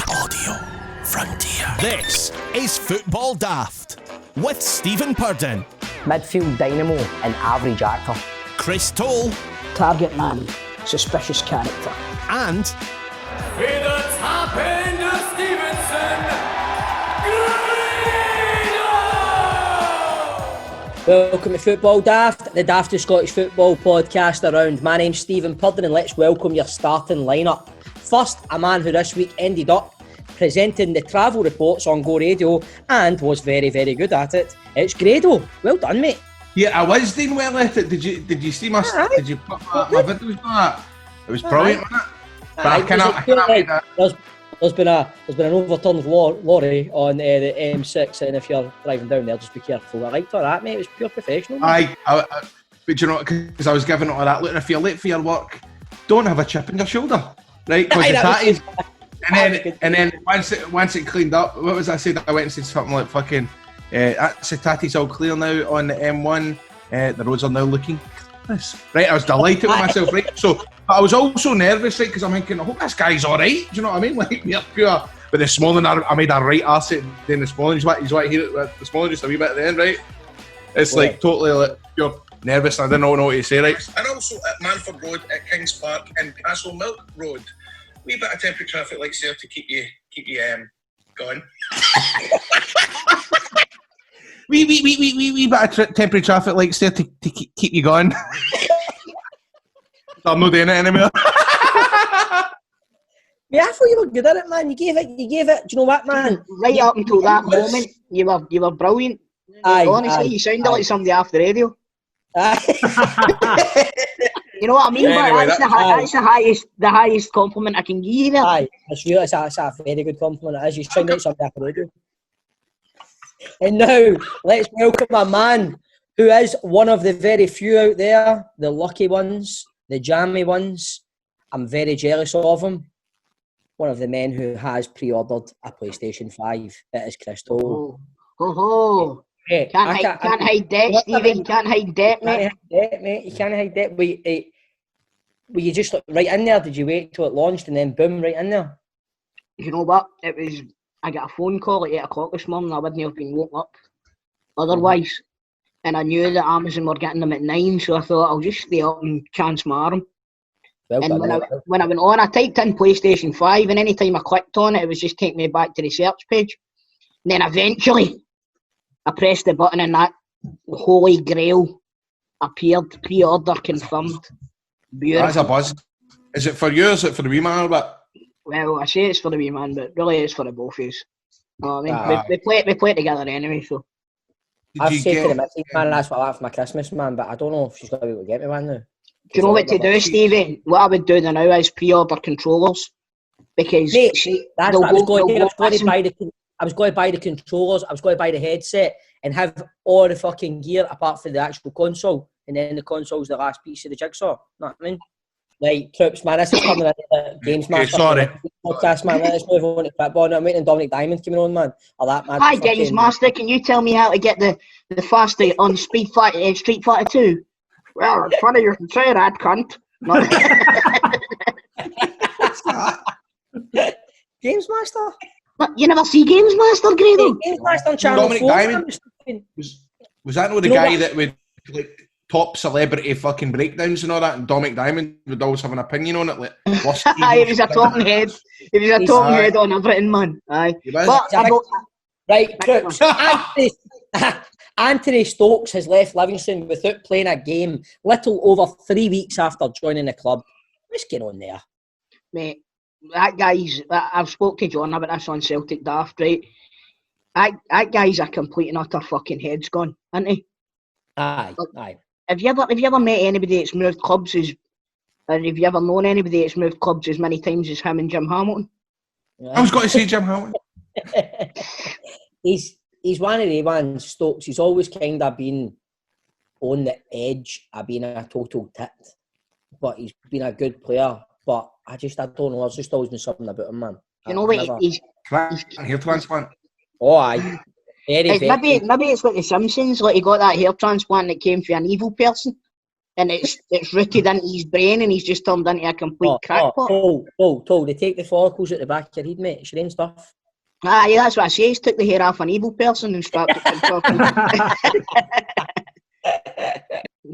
audio frontier. This is Football Daft with Stephen Purden, midfield dynamo and average actor, Chris Toll, target man, suspicious character, and with the top end of Stevenson, Grado! Welcome to Football Daft, the daftest Scottish football podcast around. My name's Stephen Purden and let's welcome your starting lineup. First, a man who this week ended up presenting the travel reports on Go Radio and was very, very good at it. It's Grado. Well done, mate. Yeah, I was doing well at it. Did you see my? Right. Did you put my videos on that? It was brilliant, wasn't it? But I cannot. There's been an overturned lorry on the M6, and if you're driving down there, just be careful. I liked all that, mate. It was pure professional. But you know, because I was giving it all that. Look, if you're late for your work, don't have a chip in your shoulder, right? Because the tatties. And then once it cleaned up, what was I saying? I went and said something like fucking. That's the tatties all clear now on the M1. The roads are now looking nice. Right, I was delighted with myself, right? So, but I was also nervous, right? Because I'm thinking, I hope this guy's all right. Do you know what I mean? Like, we're pure. But this morning, I made a right arse it. Then this morning, he's right here this morning, just a wee bit at the end, right? It's like totally like pure nervous. And I didn't know what to say, right? And also at Manford Road, at Kings Park, and Castle Milk Road. Wee bit of temporary traffic lights there to keep you going. Wee bit of temporary traffic lights there to keep you going. I'm not doing it anymore. Yeah, I thought you were good at it, man. You gave it. Do you know what, man? Right up until that moment, you were brilliant. Honestly, you sounded like somebody off the radio. You know what I mean? Anyway, that's the highest compliment I can give you there. Aye, it's a very good compliment. As you sound like somebody off the radio. And now, let's welcome a man who is one of the very few out there, the lucky ones, the jammy ones. I'm very jealous of him. One of the men who has pre-ordered a PlayStation 5. It is Chris Toll. Oh. Hey, Can't hide debt, Stephen. Can't hide debt, mate. You can't hide debt. Were you just right in there? Did you wait till it launched and then boom, right in there? You know what? I got a phone call at 8 o'clock this morning. I wouldn't have been woken up otherwise. And I knew that Amazon were getting them at 9, so I thought I'll just stay up and chance my arm. When I went on, I typed in PlayStation 5, and any time I clicked on it, it was just taking me back to the search page. And then eventually, I pressed the button and that holy grail appeared, pre-order confirmed. Beautiful. That's a buzz. Is it for you or is it for the wee man? Well, I say it's for the wee man, but really it's for the both of us. I mean, we play together anyway, so. I've said to the missus, man, that's what I want for my Christmas, man, but I don't know if she's going to be able to get me one now. Do you know what to do, Stevie? What I would do now is pre-order controllers. Because, mate, I was going to buy the controllers, I was going to buy the headset and have all the fucking gear apart from the actual console. And then the console's the last piece of the jigsaw. Know what I mean? Right, troops, man, this is coming in the Games Master podcast, man. Let's move on to football. I'm waiting on Dominic Diamond coming on, man. Or that, man. Hi, Games Master. Can you tell me how to get the faster on Street Fighter 2? Well, it's funny you can say that, cunt. Games Master? You never see Games Master, Grado? Games Master on Channel Dominic 4. Diamond was that not the guy that would like top celebrity fucking breakdowns and all that, and Dominic Diamond would always have an opinion on it, like he was a talking head. He was a talking head on everything, man. Aye. Right, Crooks. Anthony Stokes has left Livingston without playing a game little over 3 weeks after joining the club. What's going on there? Mate, that guy's... I've spoke to John about this on Celtic Daft, right? That guy's a complete and utter fucking head's gone, isn't he? Aye. Have you ever met anybody that's moved clubs have you ever known anybody that's moved clubs as many times as him and Jim Hamilton? I was going to say Jim Hamilton. He's one of the ones, Stokes. He's always kind of been on the edge of being a total tit, but he's been a good player. But I don't know. There's just always been something about him, man. You know what? He's hair transplant. Oh, aye. Maybe it's like the Simpsons. Like he got that hair transplant that came from an evil person. and it's rooted into his brain, and he's just turned into a complete crackpot. They take the follicles at the back of your head, mate. It's your own stuff. Ah, yeah, that's what I say. He's took the hair off an evil person and strapped it to the top.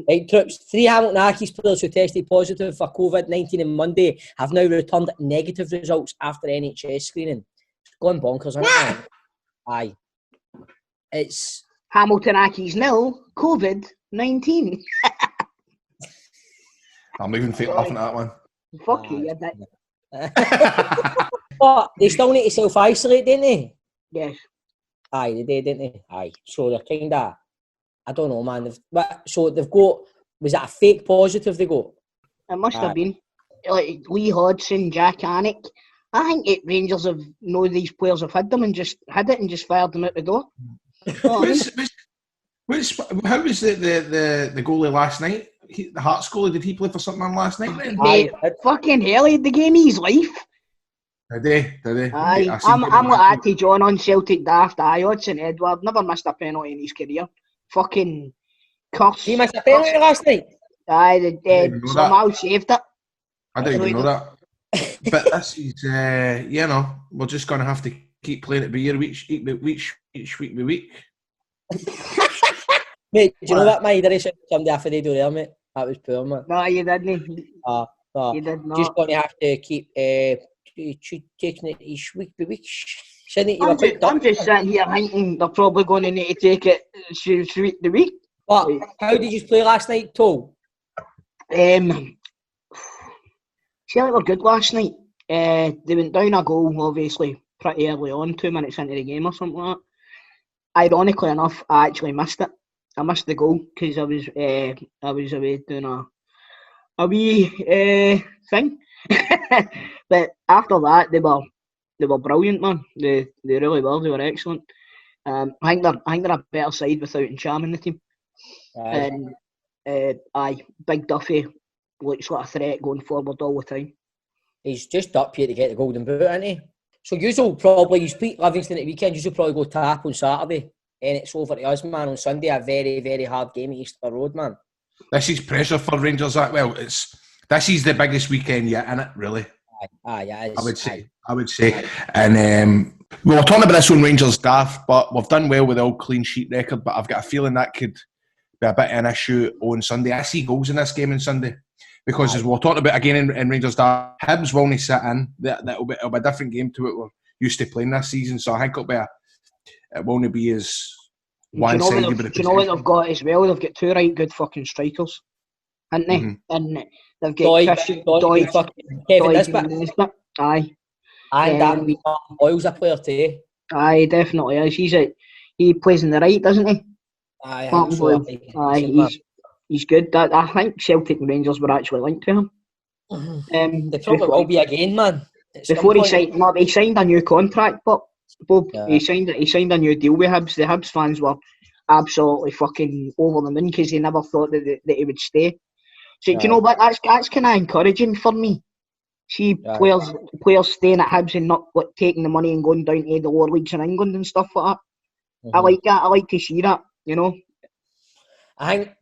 Right, troops. 3 Hamilton Accies players who tested positive for COVID-19 on Monday have now returned negative results after NHS screening. It's gone bonkers, isn't it, man? Aye. It's Hamilton Accies nil, COVID-19. I'm even fake laughing at that one. Fuck you, you dick. But they still need to self-isolate, don't they? Yes. Aye, they did, didn't they? Aye. So they're kind of, I don't know, man. So they've got, was that a fake positive they got? It must have been. Like Lee Hodgson, Jack Annick. I think Rangers have know these players have had them and just had it and just fired them out the door. How was the goalie last night? The Hearts goalie, did he play for something last night then? Mate, fucking hell, he had the game of his life. Did they? Aye, I'm like Atty John on Celtic Daft. Aye, Hodgson Edward never missed a penalty in his career. Fucking curse. He missed a penalty last night? Aye, somehow saved it. I didn't even know that. But this is, we're just going to have to keep playing it by ear each week by week. Mate, do you know what, mate? There is somebody after they do there, mate. That was poor, man. No, you didn't. You did not. Just going to have to keep taking it each week by week. I'm just sitting here thinking they're probably going to need to take it week to week. But how did you play last night, Toll? Celtic were good last night. They went down a goal, obviously, pretty early on, 2 minutes into the game or something like that. Ironically enough, I actually missed it. I missed the goal because I was away doing a wee thing. But after that, they were brilliant, man. They really were. They were excellent. I think they're a better side without Ncham in the team. And Big Duffy looks like a threat going forward all the time. He's just up here to get the golden boot, isn't he? So you'll probably beat Livingston at the weekend. You'll probably go tap on Saturday, and it's over to us, man. On Sunday, a very, very hard game at Easter Road, man. This is pressure for Rangers. This is the biggest weekend yet, isn't it? Really? Aye, it is. I would say. Aye. And we were talking about this on Rangers Daft, but we've done well with the old clean sheet record. But I've got a feeling that could be a bit of an issue on Sunday. I see goals in this game on Sunday. Because as we're talking about again in Rangers Daft, Hibs will only sit in. It'll be a different game to what we're used to playing this season. So I think it won't be as one-sided. Do you know what they've got as well? They've got 2 right good fucking strikers, haven't they? Mm-hmm. And they've got Kevin Nisbet. Aye. And that Boyle's a player too. Aye, definitely is. He plays in the right, doesn't he? Aye, he's good. I think Celtic and Rangers were actually linked to him. They probably will be again, man. Before he signed a new contract, but Bob, he signed a new deal with Hibs. The Hibs fans were absolutely fucking over the moon because they never thought that he would stay. So do you know what? That's kind of encouraging for me. See players staying at Hibs and not taking the money and going down to the lower leagues in England and stuff like that. I like that. I like to see that. You know. I think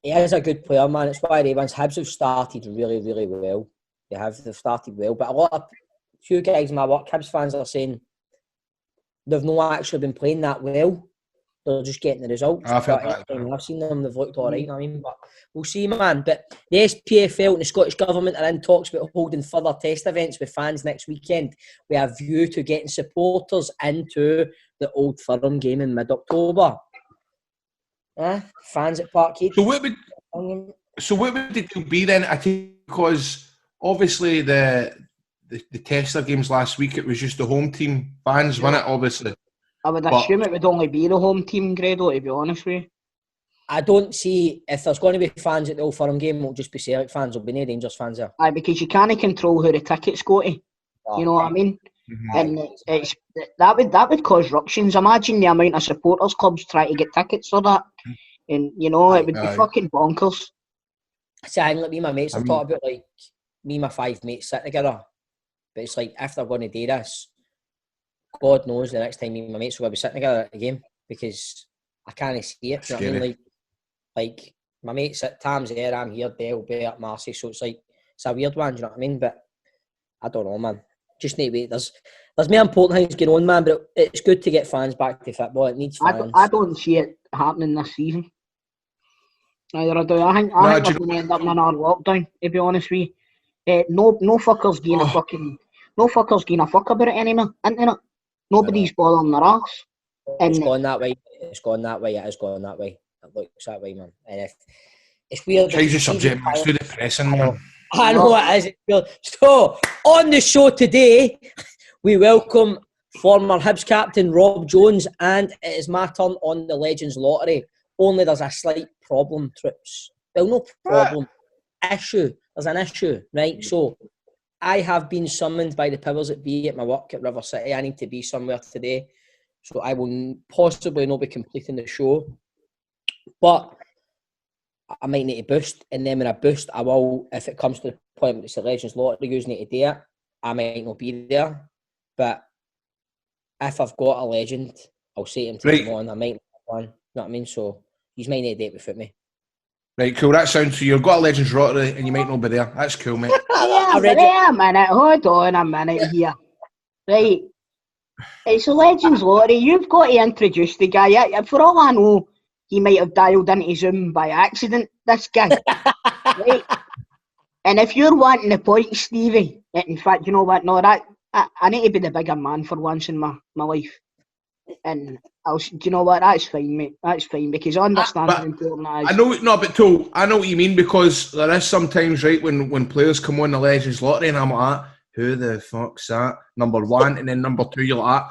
he is a good player, man. It's why Hibs have started really, really well. They've started well, but few guys in my work, Hibs fans, are saying they've not actually been playing that well. They're just getting the results. I've seen them; they've looked all right. I mean, but we'll see, man. But the SPFL and the Scottish Government are in talks about holding further test events with fans next weekend, with a view to getting supporters into the Old Firm game in mid-October. Fans at Parkhead. So what would it be then? I think because obviously the tester games last week, it was just the home team fans, wasn't it? Obviously, I would assume it would only be the home team, Grado, to be honest with you. I don't see if there's going to be fans at the Old Firm game. It'll just be Celtic fans. There'll be no Rangers fans there. Aye, because you can't control who the tickets go to. You know what I mean? Mm-hmm. And that would cause ructions. Imagine the amount of supporters clubs try to get tickets for that, and it would be fucking bonkers. See, I think me and my mates have talked about me and my 5 mates sitting together, but it's like if they're going to do this, God knows the next time me and my mates will be sitting together at a game because I can't see it. You know what I mean? Like My mate's at Tam's there, I'm here, Dale, Bert, Marcy, so it's a weird one, do you know what I mean? But I don't know, man. Just need to wait. There's more important things going on, man, but it's good to get fans back to football. It needs fans. I don't see it happening this season. Neither I do. I think we're going to end up in another lockdown, to be honest with you. No fuckers giving a fucking... No fuckers giving a fuck about it anymore, internet. Nobody's bothering their arse. It's gone that way. It's gone that way. It is going that way. It looks that way, man. And it's weird. Change the subject, man. It's too depressing, man. I know it is. It's weird. So, on the show today, we welcome former Hibs captain Rob Jones, and it is my turn on the Legends Lottery. Only there's a slight problem, Trips. Well, no problem. Issue. There's an issue, right? So, I have been summoned by the powers that be at my work at River City. I need to be somewhere today. So I will possibly not be completing the show. But I might need to boost. And then when I boost, I will, if it comes to the point where it's the Legends Lottery using it to do it, I might not be there. But if I've got a legend, I'll say to him to come on. I might not have one. You know what I mean? So you might need to date without me. Right, cool. That sounds so. You've got a Legends Lottery and you might not be there. That's cool, mate. Wait a minute. Hold on a minute here. Right. It's a Legends Lottery. You've got to introduce the guy. For all I know, he might have dialed into Zoom by accident, this guy. Right? And if you're wanting the points, Stevie, in fact, you know what? No, I need to be the bigger man for once in my life. And do you know what? That's fine, mate. That's fine, because I understand how important that is. I know what you mean, because there is sometimes, right, when players come on the Legends Lottery and I'm like, who the fuck's that? Number one, and then number two, you're like,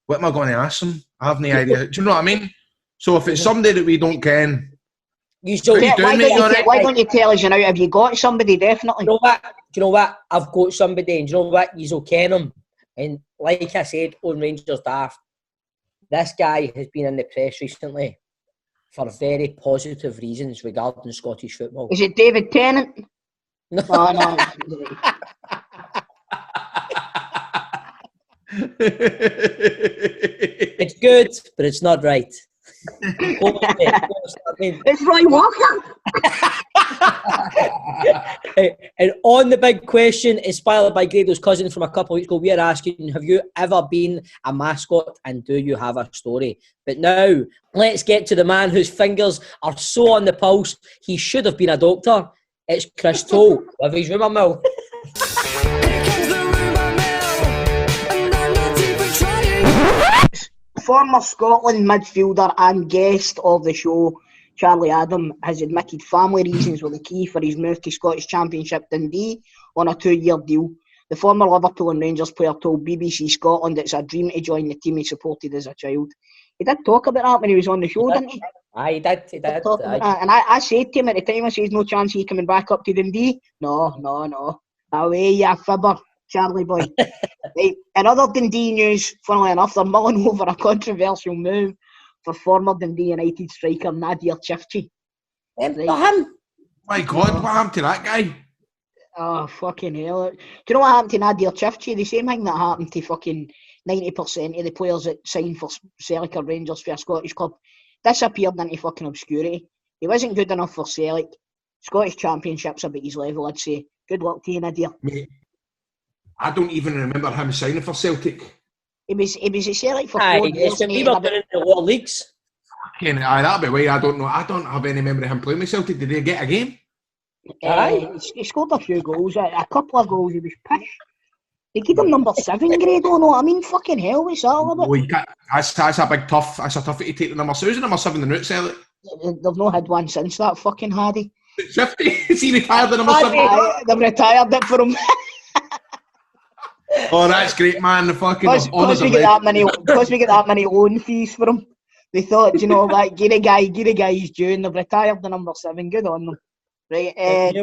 what am I going to ask them? I have no idea. Do you know what I mean? So if it's somebody that we don't ken, why don't you tell us now? Have you got somebody? Definitely. Do you know what? I've got somebody, and do you know what? You'll ken him. And like I said on Rangers Daft, this guy has been in the press recently for very positive reasons regarding Scottish football. Is it David Tennant? No. Oh, no. It's good, but it's not right. It's Roy Walker. And on the big question, inspired by Grado's cousin from a couple of weeks ago, we are asking, have you ever been a mascot, and do you have a story? But now, let's get to the man whose fingers are so on the pulse, he should have been a doctor. It's Chris Toll with his rumour mill. Former Scotland midfielder and guest of the show, Charlie Adam, has admitted family reasons were the key for his move to Scottish Championship Dundee on a 2-year deal. The former Liverpool and Rangers player told BBC Scotland it's a dream to join the team he supported as a child. He did talk about that when he was on the show, didn't he? He did. And I said to him at the time, I said, no chance of you coming back up to Dundee? No. Away, you fibber, Charlie boy. Right. In other Dundee news, funnily enough, they're mulling over a controversial move for former Dundee United striker Nadir Chifchi. Him? My God, what happened to that guy? Oh, fucking hell. Do you know what happened to Nadir Chifchi? The same thing that happened to fucking 90% of the players that signed for Celtic or Rangers for a Scottish club. Disappeared into fucking obscurity. He wasn't good enough for Celtic. Scottish Championship's about his level, I'd say. Good luck to you, Nadir. Mate, I don't even remember him signing for Celtic. He was at Celtic for 4 years. We were doing the lower leagues. That'd be way. I don't know. I don't have any memory of him playing with Celtic. Did he get a game? He scored a few goals, a couple of goals. He was pissed. They give him number 7 grade, no. I mean, fucking hell, what's that all about? Oh, that's a big tough. That's a toughie to take the number 7. Who's the number 7 in the route, Celtic? They've not had one since that fucking Hardy. 50? Is he retired the number 7? They've retired it for him. Oh, that's great, man. The fucking because we get that many loan fees for him. They thought, you know, like, get a guy he's due, and they've retired the number 7. Good on them. Right,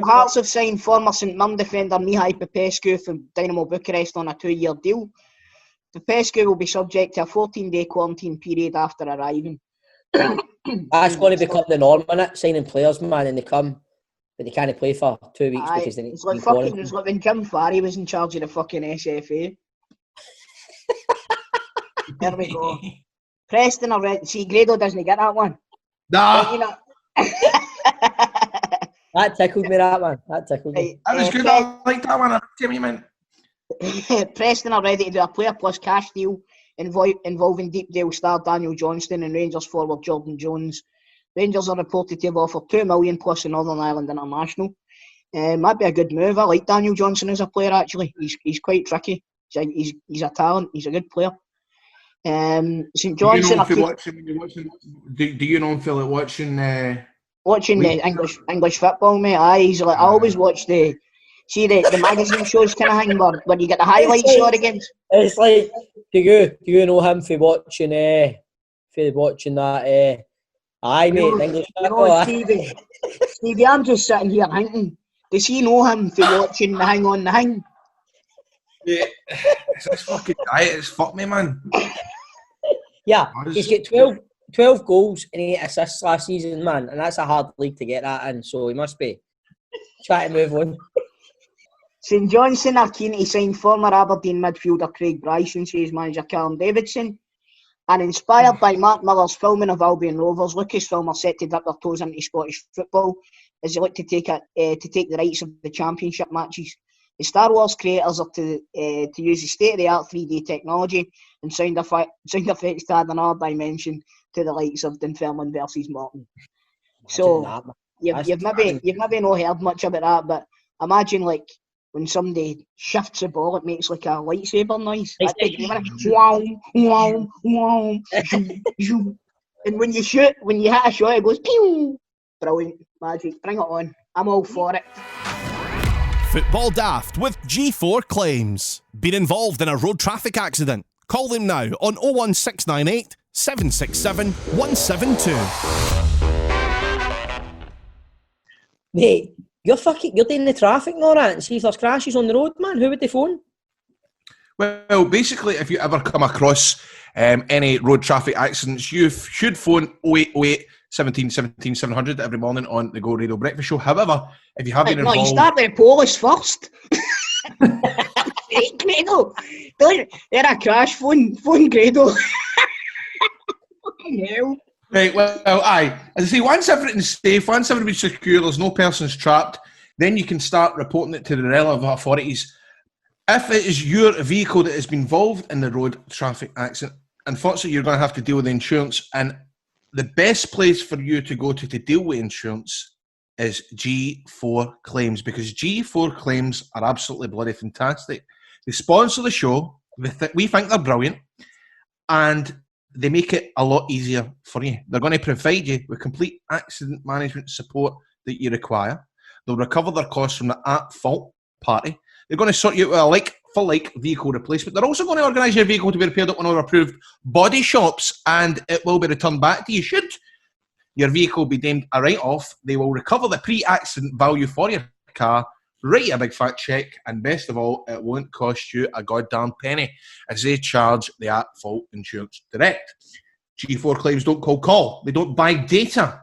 Hearts have signed former St Mirren defender Mihai Popescu from Dynamo Bucharest on a 2-year deal. Popescu will be subject to a 14-day quarantine period after arriving. That's going to become the norm, isn't it? Signing players, man, and they come, but they can't play for 2 weeks because they need to be quarantined. It's like when Jim Farry was in charge of the fucking SFA. There we go. Preston are ready. See, Grado doesn't get that one. Nah. That tickled me, that man. That tickled me. That was good. I like that one. Tell me, man. Preston are ready to do a player plus cash deal involving Deepdale star Daniel Johnston and Rangers forward Jordan Jones. Rangers are reported to have offered $2 million plus the Northern Ireland International. Might be a good move. I like Daniel Johnson as a player, actually. He's quite tricky. He's a talent. He's a good player. St Johnson. Do you know him feel like watching? Watching the English football, mate. Aye, I always watch the magazine shows kind of thing where you get the highlights shot against. It's like, do you know him for watching that? Aye, mate, the English football. Stevie, I'm just sitting here thinking, does he know him for watching the Hang on the Hang? Yeah, it's this fucking diet. It's fuck me, man. Yeah, he's got 12 goals and 8 assists last season, man, and that's a hard league to get that in, so he must be trying to move on. St Johnstone are keen to sign former Aberdeen midfielder Craig Bryson, says manager Callum Davidson. And inspired by Mark Millar's filming of Albion Rovers, Lucasfilm are set to dip their toes into Scottish football as they look to take the rights of the championship matches. The Star Wars creators are to use the state-of-the-art 3D technology and sound effects to add another dimension to the likes of Dunfermline versus Morton. So you've maybe not heard much about that, but imagine like when somebody shifts the ball, it makes like a lightsaber noise. Wow, wow, wow, and when you hit a shot, it goes pew. Brilliant, magic. Bring it on. I'm all for it. Football Daft with G4 Claims. Been involved in a road traffic accident? Call them now on 01698 767 172. Mate, you're doing the traffic and all that, and see if there's crashes on the road, man. Who would they phone? Well, basically, if you ever come across any road traffic accidents, you should phone 0808 17 17 700 every morning on the Go Radio Breakfast Show. However, if you have been involved... No, you start with the police first. Right, Grado. They're a crash. Phone Grado. Fucking hell. Right, well, aye. As I say, once everything's safe, once everybody's secure, there's no persons trapped, then you can start reporting it to the relevant authorities. If it is your vehicle that has been involved in the road traffic accident, unfortunately, you're going to have to deal with the insurance, and the best place for you to go to deal with insurance is G4 Claims, because G4 Claims are absolutely bloody fantastic. They sponsor the show. We think they're brilliant, and they make it a lot easier for you. They're going to provide you with complete accident management support that you require. They'll recover their costs from the at-fault party. They're going to sort you out with a like-for-like vehicle replacement. They're also going to organise your vehicle to be repaired at one of our approved body shops, and it will be returned back to you. Should your vehicle be deemed a write-off, they will recover the pre-accident value for your car, write you a big fat check, and best of all, it won't cost you a goddamn penny, as they charge the at-fault insurance direct. G4 Claims don't call. They don't buy data.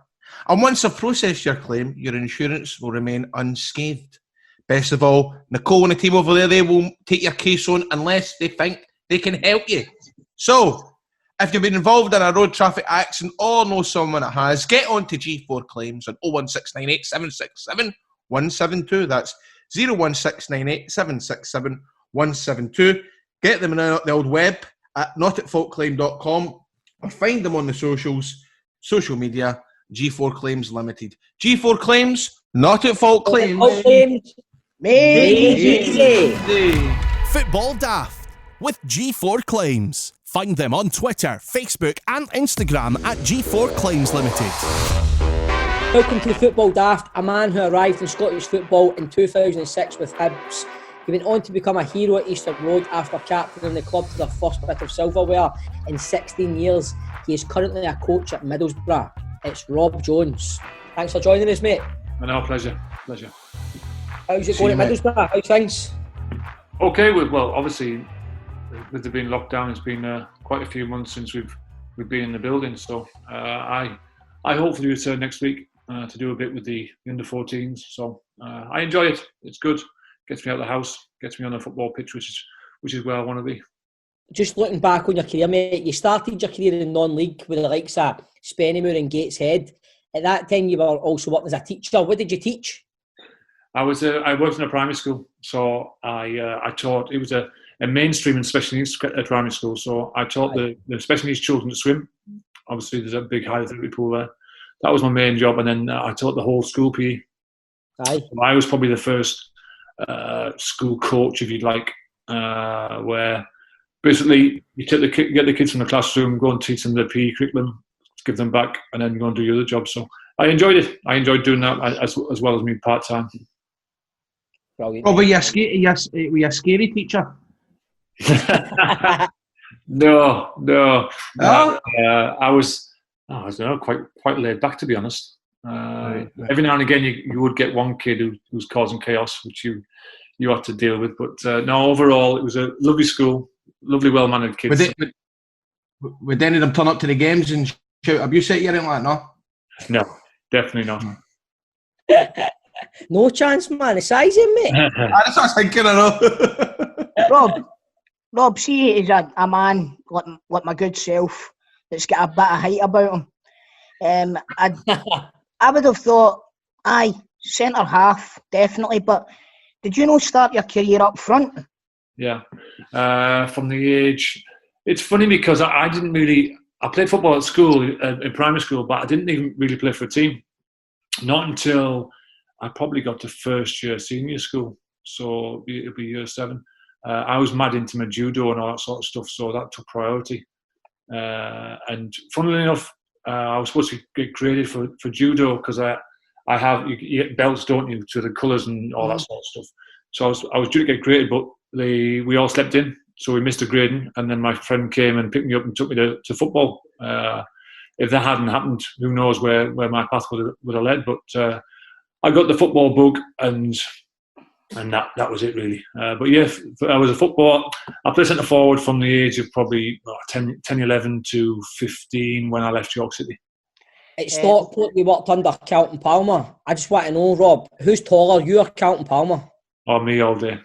And once they've processed your claim, your insurance will remain unscathed. Best of all, Nicole and the team over there, they won't take your case on unless they think they can help you. So, if you've been involved in a road traffic accident or know someone that has, get on to G4 Claims on 01698 767 172. That's 01698 767 172. Get them on the old web at notatfaultclaim.com or find them on the social media, G4 Claims Limited. G4 Claims, not at fault claims. Made easy. Football Daft with G4 Claims. Find them on Twitter, Facebook and Instagram at G4 Claims Limited. Welcome to Football Daft, a man who arrived in Scottish football in 2006 with Hibs. He went on to become a hero at Easter Road after captaining the club to their first bit of silverware in 16 years. He is currently a coach at Middlesbrough. It's Rob Jones. Thanks for joining us, mate. No, pleasure. How's it going at Middlesbrough? How's things? Okay, well, obviously, with there being lockdown, it's been quite a few months since we've been in the building. So I hopefully return next week to do a bit with the under-14s. So I enjoy it. It's good. Gets me out of the house. Gets me on the football pitch, which is where I want to be. Just looking back on your career, mate, you started your career in non-league with the likes of Spennymoor and Gateshead. At that time, you were also working as a teacher. What did you teach? I worked in a primary school, so I taught. It was a mainstream and special needs primary school, so I taught the special needs children to swim. Obviously, there's a big hydrotherapy pool there. That was my main job, and then I taught the whole school PE. Aye. So I was probably the first school coach, if you'd like, where basically you get the kids from the classroom, go and teach them the PE curriculum, give them back, and then go and do your other job. So I enjoyed it. I enjoyed doing that as well as me part time. Brilliant. Oh, were you a scary teacher? No. No? I was, I don't know, quite laid back, to be honest. Every now and again, you would get one kid who's causing chaos, which you had to deal with. But no, overall, it was a lovely school, lovely, well-mannered kids. Would any of them turn up to the games and shout abuse at you or anything like that? No, definitely not. No chance, man. The size of mate. That's what I was thinking, I know. Rob, see, he's a man like my good self that's got a bit of height about him. I would have thought, centre half, definitely. But did you not start your career up front? Yeah, from the age. It's funny because I didn't really. I played football at school, in primary school, but I didn't even really play for a team. Not until I probably got to first year senior school, so it'll be year 7. I was mad into my judo and all that sort of stuff, so that took priority. And funnily enough, I was supposed to get graded for judo because you get belts, don't you, to the colours and all that sort of stuff. So I was due to get graded, but we all slept in, so we missed the grading. And then my friend came and picked me up and took me to football. If that hadn't happened, who knows where my path would have led. But I got the football bug, and that was it really. But yeah, I was a footballer. I played centre forward from the age of probably 10, 11 to 15 when I left York City. At Stockport, you worked under Carlton Palmer. I just want to know, Rob, who's taller, you or Carlton Palmer? Oh, me all day.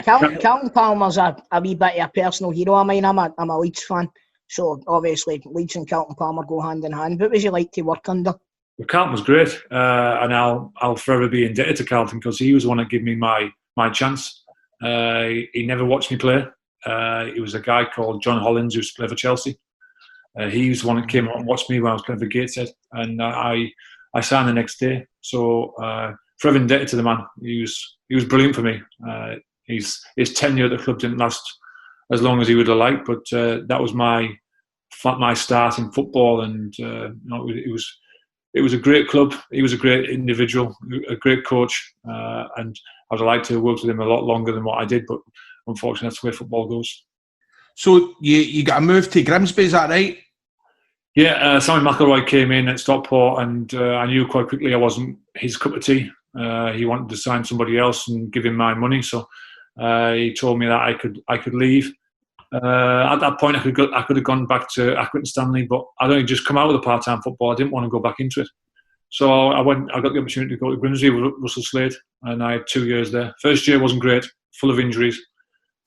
Carlton Palmer's a wee bit of a personal hero of mine. I'm a Leeds fan, so obviously Leeds and Carlton Palmer go hand in hand. What was you like to work under? Well, Carlton was great, and I'll forever be indebted to Carlton because he was the one that gave me my chance. He never watched me play. He was a guy called John Hollins who used to play for Chelsea. He was the one that came out and watched me when I was playing for Gateshead, and I signed the next day. So forever indebted to the man. He was brilliant for me. His tenure at the club didn't last as long as he would have liked, but that was my start in football, and it was a great club. He was a great individual, a great coach, and I would have liked to have worked with him a lot longer than what I did, but unfortunately that's the way football goes. So you got a move to Grimsby, is that right? Yeah, Sammy McElroy came in at Stockport, and I knew quite quickly I wasn't his cup of tea. He wanted to sign somebody else and give him my money, so he told me that I could leave. At that point, I could have gone back to Accrington Stanley, but I'd only just come out of the part-time football. I didn't want to go back into it, so I got the opportunity to go to Grimsby with Russell Slade, and I had 2 years there. First year wasn't great, full of injuries.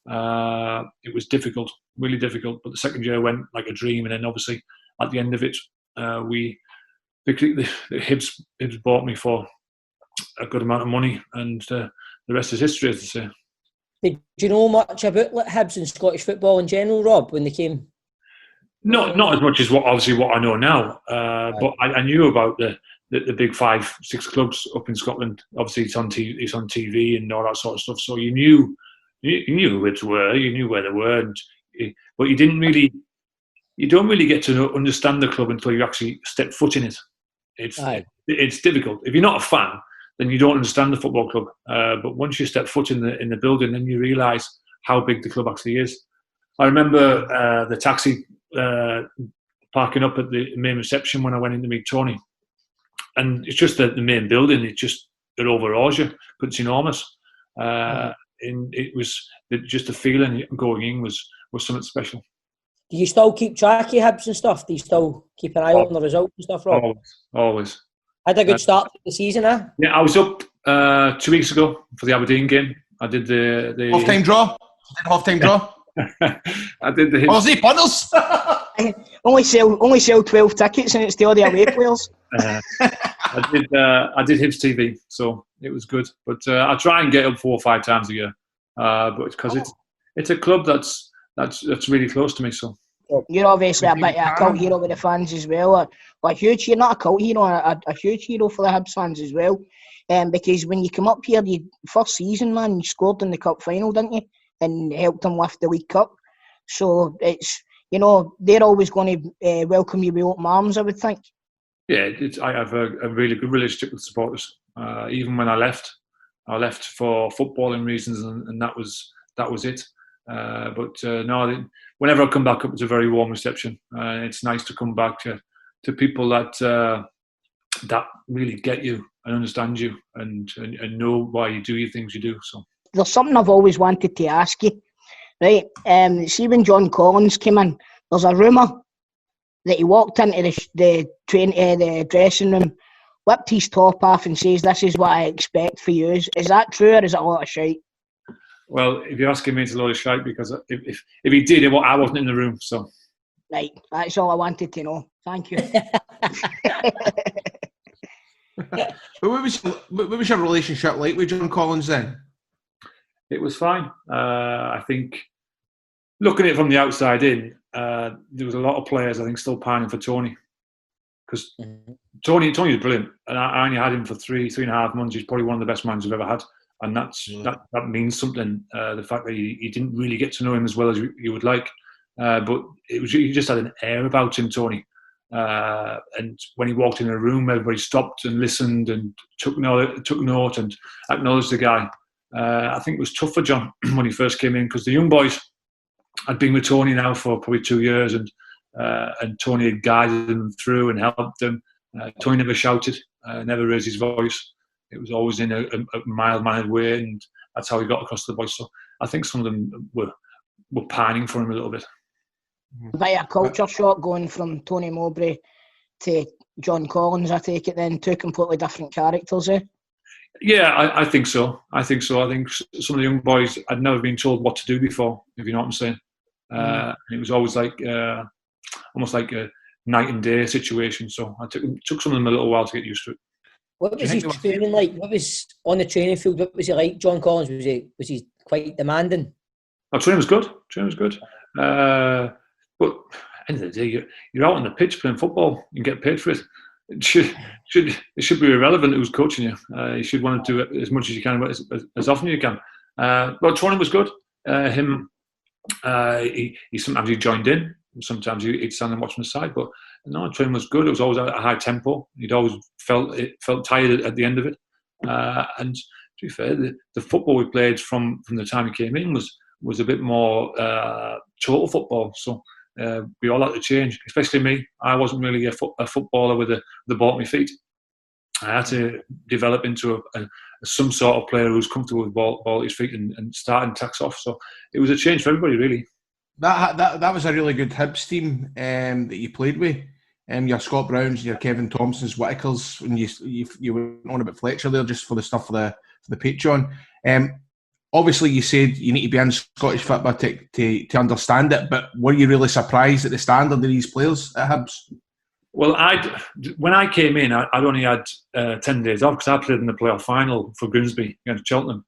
It was difficult, really difficult. But the second year went like a dream, and then obviously at the end of it, the Hibs bought me for a good amount of money, and the rest is history, as they say. Did you know much about Hibs and Scottish football in general, Rob, when they came? Not as much as what I know now, but I knew about the big 5-6 clubs up in Scotland. Obviously, it's on TV and all that sort of stuff. So you knew where they were, you knew where they were, but you don't really get to understand the club until you actually step foot in it. It's difficult. If you're not a fan, then you don't understand the football club. But once you step foot in the building, then you realise how big the club actually is. I remember the taxi parking up at the main reception when I went in to meet Tony, and it's just the main building. It overawes you, but it's enormous. And it was just the feeling going in was something special. Do you still keep track of Hibs and stuff? Do you still keep an eye on the results and stuff, Rob? Always. Had a good start to the season, eh? Yeah, I was up 2 weeks ago for the Aberdeen game. I did the half-time draw. I did the Hibs. I only sell 12 tickets and it's the other away players. I did Hibs TV, so it was good. But I try and get up 4 or 5 times a year. But because it's a club that's really close to me. So you're obviously a bit of a cult hero with the fans as well. You're not a cult hero, a huge hero for the Hibs fans as well. Because when you come up here, the first season, man, you scored in the cup final, didn't you? And helped them lift the League Cup. So it's, they're always going to welcome you with open arms, I would think. Yeah, I have a really good relationship with supporters. Even when I left for footballing reasons, and that was it. No, whenever I come back up, it's a very warm reception. It's nice to come back to people that really get you and understand you and know why you do your things you do. So there's something I've always wanted to ask you, right? See, when John Collins came in, there's a rumour that he walked into the dressing room, whipped his top off and says, "This is what I expect for you." Is that true, or is it a lot of shite? Well, if you're asking me, it's a lot of shite, because if he did it, I wasn't in the room. So right, that's all I wanted to know. Thank you. What was your relationship like with John Collins then? It was fine. I think, looking at it from the outside in, there was a lot of players, I think, still pining for Tony, because Tony was brilliant, and I only had him for 3.5 months. He's probably one of the best managers I've ever had, and that means something. The fact that you didn't really get to know him as well as you would like, but he just had an air about him, Tony. And when he walked in a room, everybody stopped and listened and took note and acknowledged the guy. I think it was tough for John when he first came in, because the young boys had been with Tony now for probably 2 years, and Tony had guided them through and helped them. Tony never shouted, never raised his voice. It was always in a mild-mannered way, and that's how he got across to the boys. So I think some of them were pining for him a little bit. A bit of a culture shock going from Tony Mowbray to John Collins, I take it then, 2 completely different characters, eh? Yeah, I think so. I think some of the young boys had never been told what to do before, if you know what I'm saying. It was always like almost like a night and day situation. So I took some of them a little while to get used to it. What was his training like? What was on the training field? What was he like, John Collins? Was he quite demanding? Our training was good. But at the end of the day, you're out on the pitch playing football. You get paid for it. It should be irrelevant who's coaching you. You should want to do it as much as you can, as often as you can. But training was good. He sometimes he joined in. Sometimes he'd stand and watch from the side. But no, training was good. It was always at a high tempo. He'd always felt tired at the end of it. And to be fair, the football we played from the time he came in was a bit more total football. So we all had to change, especially me. I wasn't really a footballer with the ball at my feet. I had to develop into some sort of player who's comfortable with ball at his feet and starting tacks off. So it was a change for everybody, really. That was a really good Hibs team that you played with. Your Scott Browns, your Kevin Thompsons, Whitakers, when you went on about Fletcher there just for the stuff for the Patreon. Obviously, you said you need to be in Scottish football to understand it, but were you really surprised at the standard of these players at Hibs? Well, when I came in, I'd only had 10 days off, because I played in the playoff final for Grimsby against Cheltenham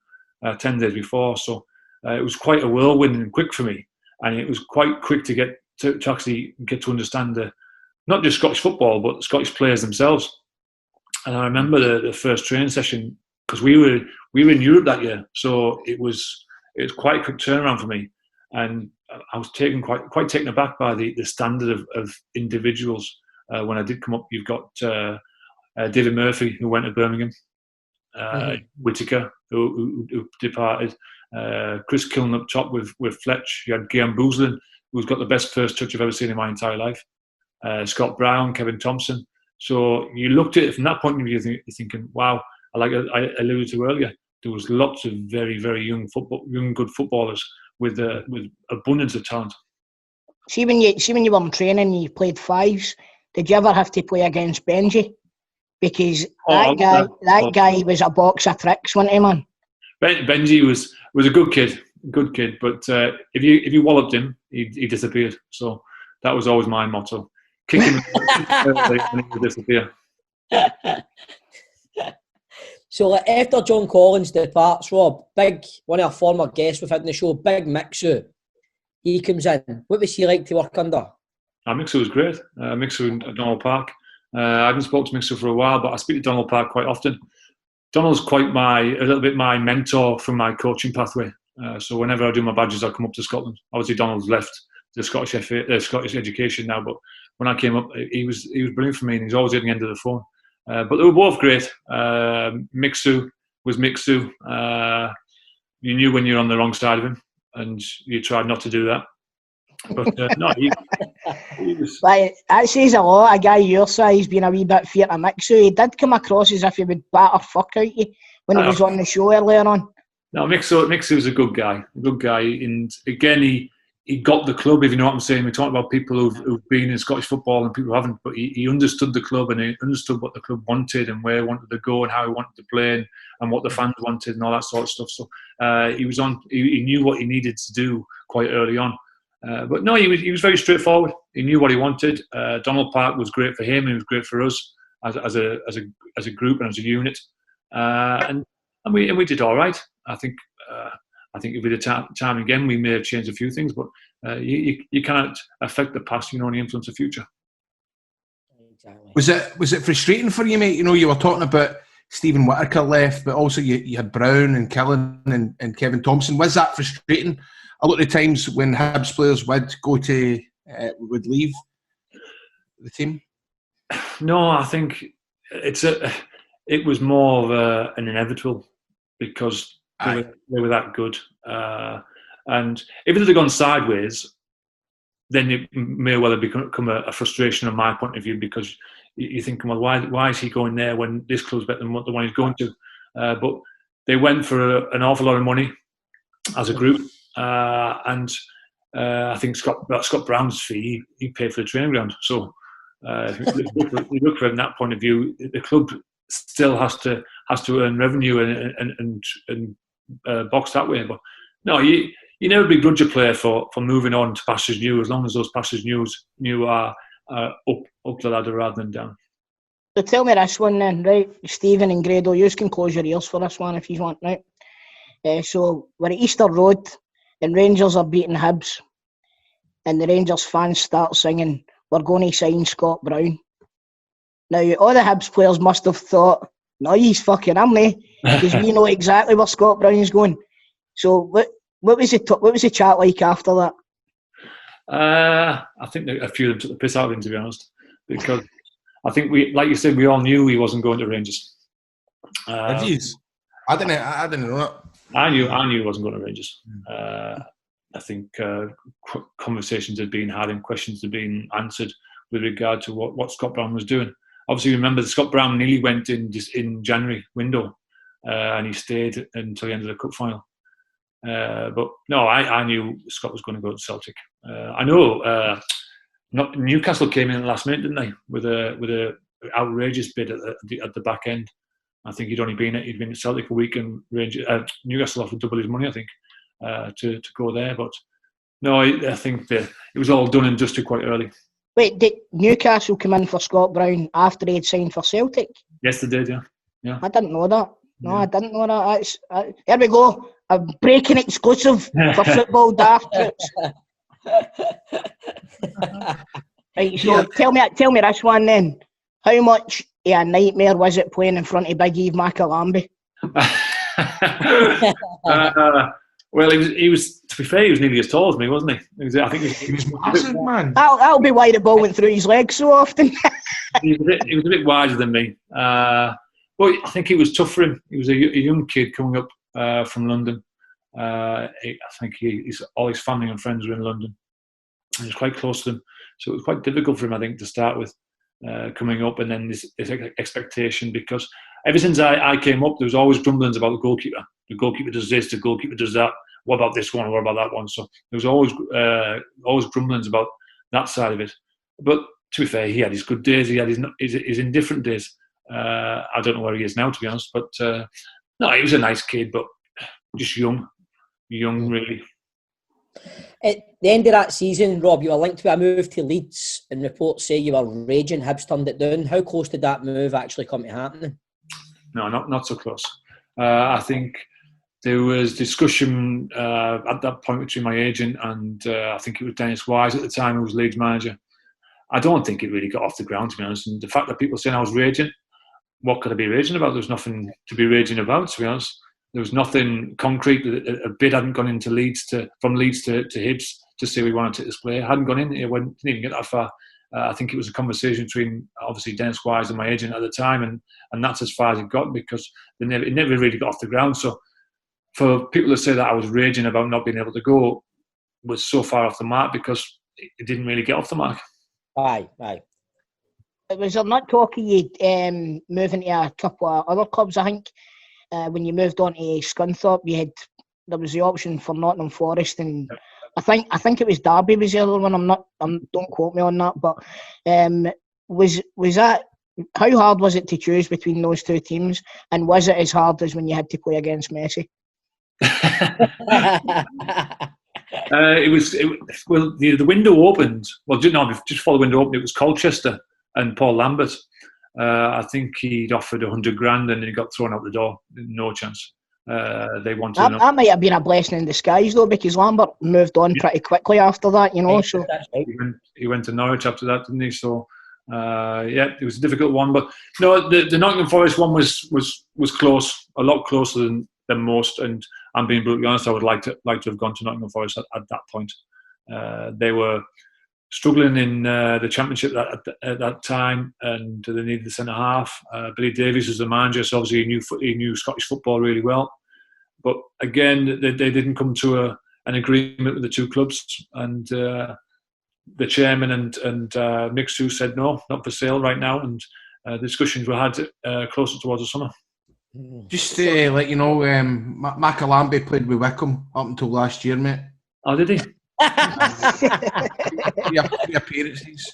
10 days before. So it was quite a whirlwind and quick for me, and it was quite quick to actually get to understand not just Scottish football, but the Scottish players themselves. And I remember the first training session, because we were in Europe that year, so it was quite a quick turnaround for me, and I was quite taken aback by the standard of individuals. When I did come up, you've got David Murphy, who went to Birmingham, Whittaker, who departed, Chris Killen up top with Fletch. You had Guillaume Bouzlin, who's got the best first touch I've ever seen in my entire life. Scott Brown, Kevin Thompson. So you looked at it from that point of view, you're thinking, wow. Like I alluded to earlier, there was lots of very, very young good footballers with abundance of talent. See when you were in training, you played fives. Did you ever have to play against Benji? Because that guy was a box of tricks, wasn't he, man? Benji was a good kid, but if you walloped him, he disappeared. So That was always my motto. Kick him early and he will disappear. So like, after John Collins departs, Rob, one of our former guests we've had in the show, Big Mixu, he comes in. What was he like to work under? Mixu was great. Mixu at Donald Park. I haven't spoken to Mixu for a while, but I speak to Donald Park quite often. Donald's quite a little bit my mentor from my coaching pathway. So whenever I do my badges, I come up to Scotland. Obviously, Donald's left the Scottish education now, but when I came up, he was brilliant for me, and he's always at the end of the phone. But they were both great. Mixu was Mixu. You knew when you were on the wrong side of him, and you tried not to do that. But no, he was. Like, that says a lot. A guy your size being a wee bit feared of Mixu. He did come across as if he would batter fuck out you when he was on the show earlier on. No, Mixu was a good guy. And again, he got the club, if you know what I'm saying. We talk about people who've been in Scottish football and people who haven't, but he understood the club and he understood what the club wanted and where he wanted to go and how he wanted to play and what the fans wanted and all that sort of stuff. So he knew what he needed to do quite early on. But no, he was very straightforward. He knew what he wanted. Donald Park was great for him. He was great for us as a group and as a unit. And we did all right. I think if we had time again, we may have changed a few things. But you cannot affect the past. You can only influence the future. Exactly. Was it frustrating for you, mate? You know, you were talking about Stephen Whittaker left, but also you had Brown and Killen and Kevin Thompson. Was that frustrating? A lot of times when Hibs players would leave the team. No, I think it was more of an inevitable because they were that good. And if it had gone sideways, then it may well have become a frustration on my point of view because you're thinking, well, why is he going there when this club's better than what the one he's going to? But they went for an awful lot of money as a group. And I think Scott Brown's fee, he paid for the training ground. So if you look from that point of view, the club still has to earn revenue and box that way. But no, you never begrudge a player for moving on to pastures new as long as those pastures new are up the ladder rather than down. So tell me this one then, right? Stephen and Grado, you can close your ears for this one if you want, right? So we're at Easter Road and Rangers are beating Hibs and the Rangers fans start singing, "We're going to sign Scott Brown." Now, all the Hibs players must have thought, "No, he's fucking him, eh?" Because we know exactly where Scott Brown's going. So what was the chat like after that? I think a few of them took the piss out of him, to be honest, because I think like you said, we all knew he wasn't going to Rangers. I didn't know that. I knew he wasn't going to Rangers. I think conversations had been had and questions had been answered with regard to what Scott Brown was doing. Obviously, remember that Scott Brown nearly went in January window, and he stayed until the end of the cup final. But no, I knew Scott was going to go to Celtic. I know Newcastle came in at the last minute, didn't they? With a outrageous bid at the back end. I think he'd been at Celtic a week, and Newcastle offered double his money, I think, to go there. But no, I think it was all done and dusted quite early. Wait, did Newcastle come in for Scott Brown after he had signed for Celtic? Yes, they did, yeah. I didn't know that. No, yeah. I didn't know that. Here we go. A breaking exclusive for Football Daft. Right, so tell me this one then. How much of a nightmare was it playing in front of Big Eve McAlamby? Well, he was. To be fair, he was nearly as tall as me, wasn't he? I think he was massive, man. That'll be why the ball went through his legs so often. He was a bit wiser than me. But I think it was tough for him. He was a young kid coming up from London. I think all his family and friends were in London. He was quite close to them, so it was quite difficult for him, I think, to start with coming up, and then this expectation, because ever since I came up, there was always grumblings about the goalkeeper. The goalkeeper does this, the goalkeeper does that. What about this one? What about that one? So there was always grumblings about that side of it. But to be fair, he had his good days. He had his indifferent days. I don't know where he is now, to be honest. But no, he was a nice kid, but just young really. At the end of that season, Rob, you were linked to a move to Leeds, and reports say you were raging. Hibs turned it down. How close did that move actually come to happening? No, not so close. I think there was discussion at that point between my agent and I think it was Dennis Wise at the time, who was Leeds manager. I don't think it really got off the ground, to be honest. And the fact that people saying I was raging, what could I be raging about? There was nothing to be raging about, to be honest. There was nothing concrete. A bid hadn't gone into from Leeds to Hibs to say we wanted to display. It hadn't gone in. It didn't even get that far. I think it was a conversation between obviously Dennis Wise and my agent at the time, and that's as far as it got, because it never really got off the ground. So for people to say that I was raging about not being able to go was so far off the mark, because it didn't really get off the mark. Aye. Was there not talk of you moving to a couple of other clubs? I think when you moved on to Scunthorpe, there was the option for Nottingham Forest, and I think it was Derby was the other one. Don't quote me on that, but was that, how hard was it to choose between those two teams, and was it as hard as when you had to play against Messi? The window opened. Well, just before the window opened, it was Colchester and Paul Lambert. I think he'd offered 100 grand and he got thrown out the door. No chance. They wanted that might have been a blessing in disguise, though, because Lambert moved on pretty quickly after that, So he went to Norwich after that, didn't he? So it was a difficult one. But no, the Nottingham Forest one was close, a lot closer than most. And I'm being brutally honest, I would like to have gone to Nottingham Forest at that point. They were struggling in the Championship at that time, and they needed the centre half. Billy Davies was the manager, so obviously he knew Scottish football really well. But again, they didn't come to an agreement with the two clubs, and the chairman and Mixed Two said no, not for sale right now, and the discussions were had closer towards the summer. Just to let you know, Macalambi played with Wickham up until last year, mate. Oh, did he? Three appearances.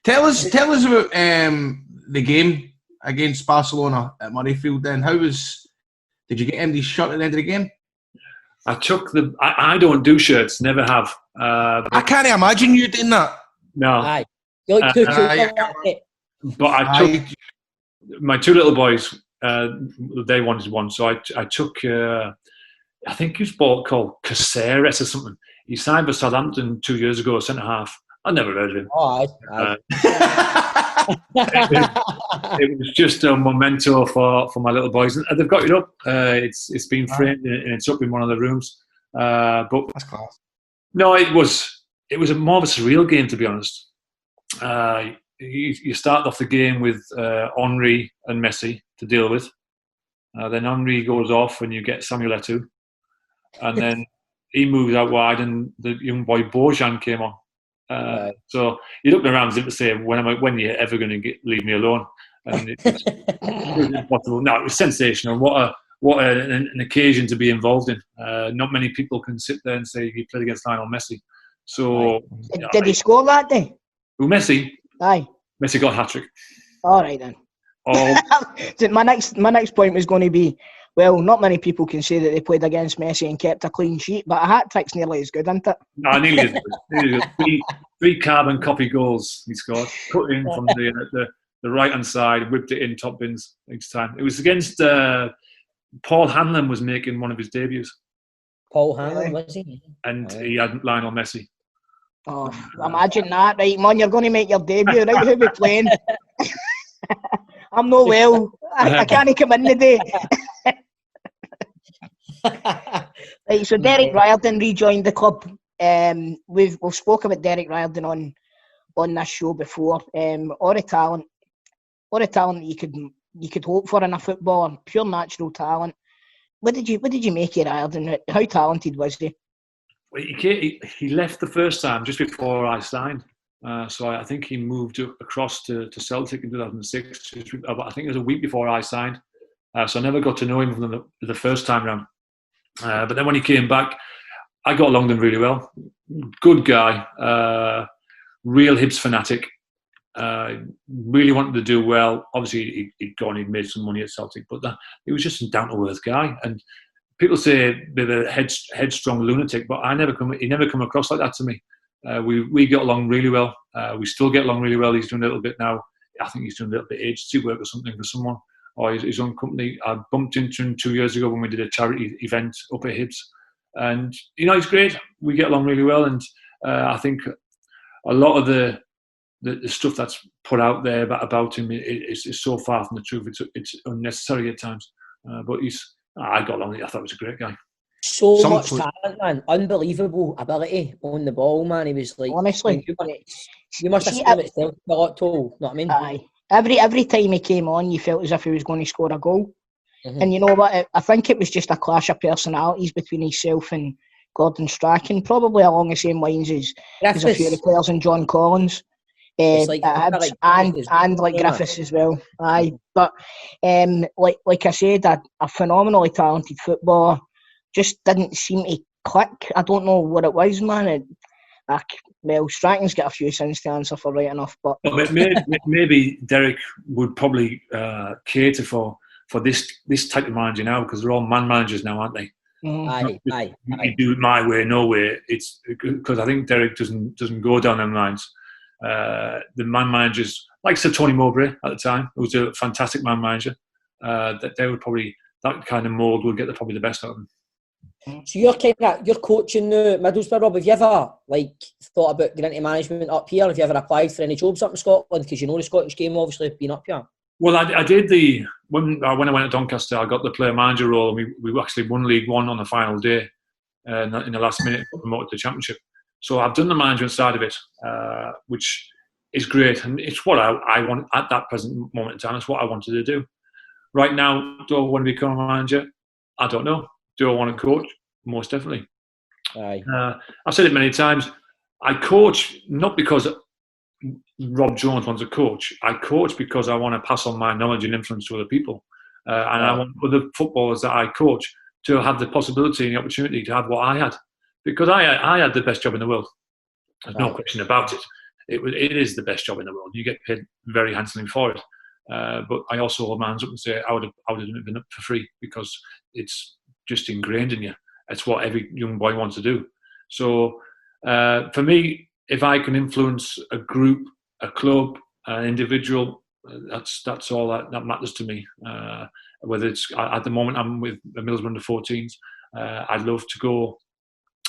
Tell us about the game against Barcelona at Murrayfield. Then, did you get Andy's shirt at the end of the game? I took I don't do shirts, never have. I can't imagine you doing that. No. Aye. You look too but I took my two little boys. They wanted one, so I took. I think he was bought called Caceres or something. He signed for Southampton 2 years ago, centre half. I never heard of him. Oh, aye. It was just a memento for my little boys, and they've got it up. It's been framed and it's up in one of the rooms. But that's class. No, it was more of a surreal game, to be honest. You start off the game with Henry and Messi to deal with. Then Henry goes off and you get Samuel Eto'o. And then he moves out wide and the young boy Bojan came on. So you looked around as if to say, when are you ever going to leave me alone? And it was impossible. No, it was sensational. What an occasion to be involved in. Not many people can sit there and say he played against Lionel Messi. So did he score that day? Who, Messi? Aye. Messi got a hat-trick. All right then. Oh. my next point was going to be, well, not many people can say that they played against Messi and kept a clean sheet, but a hat-trick's nearly as good, isn't it? No, nearly as good. Three carbon copy goals he scored. Cut in from the right-hand side, whipped it in top bins each time. It was against Paul Hanlon was making one of his debuts. Paul Hanlon, was he? And he had Lionel Messi. Oh, imagine that, right, man, you're going to make your debut, right, who we playing? I'm no well, I can't come in today. Right, so Derek Riordan rejoined the club. We've spoken about Derek Riordan on this show before. All the talent that you could hope for in a footballer, pure natural talent. What did you make of Riordan? How talented was he? He left the first time just before I signed. So I think he moved across to Celtic in 2006. I think it was a week before I signed. So I never got to know him from the first time round. But then when he came back, I got along with him really well. Good guy, real Hibs fanatic. Really wanted to do well. Obviously, he'd gone, he'd made some money at Celtic, but he was just a down-to-earth guy. And people say they're a headstrong lunatic, but he never come across like that to me. We get along really well. We still get along really well. He's doing a little bit now. I think he's doing a little bit agency work or something for someone, or his own company. I bumped into him 2 years ago when we did a charity event up at Hibs, and he's great. We get along really well, and I think a lot of the stuff that's put out there about him is so far from the truth. It's unnecessary at times, but I got along. I thought he was a great guy. So much talent, man. Unbelievable ability on the ball, man. He was like, honestly, you must have seen him at Celtic a lot too. Know what I mean? Aye. Every time he came on, you felt as if he was going to score a goal. And you know what? I think it was just a clash of personalities between himself and Gordon Strachan, probably along the same lines as a few of the players and John Collins. Like Hibs and like Griffiths as well. Aye. But like I said, a phenomenally talented footballer. Just didn't seem to click. I don't know what it was, man. Strachan's got a few sins to answer for, right enough. But maybe Derek would probably cater for this type of manager now, because they're all man managers now, aren't they? Aye. You do it my way, no way. It's because I think Derek doesn't go down them lines. The man managers, like Sir Tony Mowbray at the time, who was a fantastic man manager, that they would probably, that kind of mould will get probably the best out of them. So you're coaching the Middlesbrough, Rob. Have you ever thought about getting into management up here? Have you ever applied for any jobs up in Scotland? Because the Scottish game obviously been up here. Well, I did when I went to Doncaster, I got the player manager role, and we actually won League One on the final day in the last minute, promoted to the Championship. So I've done the management side of it, which is great, and it's what I want at that present moment in time. It's what I wanted to do. Right now, do I want to become a manager? I don't know. Do I want to coach? Most definitely. Aye. I've said it many times. I coach not because Rob Jones wants to coach. I coach because I want to pass on my knowledge and influence to other people. And I want other footballers that I coach to have the possibility and the opportunity to have what I had. Because I had the best job in the world. There's no question about it. It is the best job in the world. You get paid very handsomely for it. But I also hold my hands up and say I would have done it for free, because it's just ingrained in you. It's what every young boy wants to do. So for me, if I can influence a group, a club, an individual, that's all that matters to me. Whether it's at the moment I'm with the Middlesbrough under 14s, I'd love to go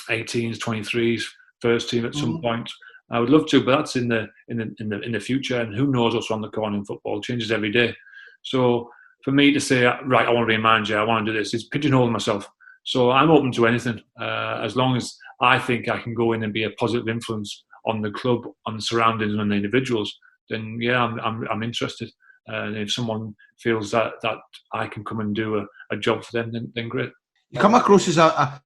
18s, 23s, first team at some point. I would love to, but that's in the future, and who knows what's around the corner in football. It changes every day. So for me to say, right, I want to be a manager, I want to do this, it's pigeonholing myself. So I'm open to anything, as long as I think I can go in and be a positive influence on the club, on the surroundings, and on the individuals. Then yeah, I'm interested. And if someone feels that I can come and do a job for them, then great. You come across as a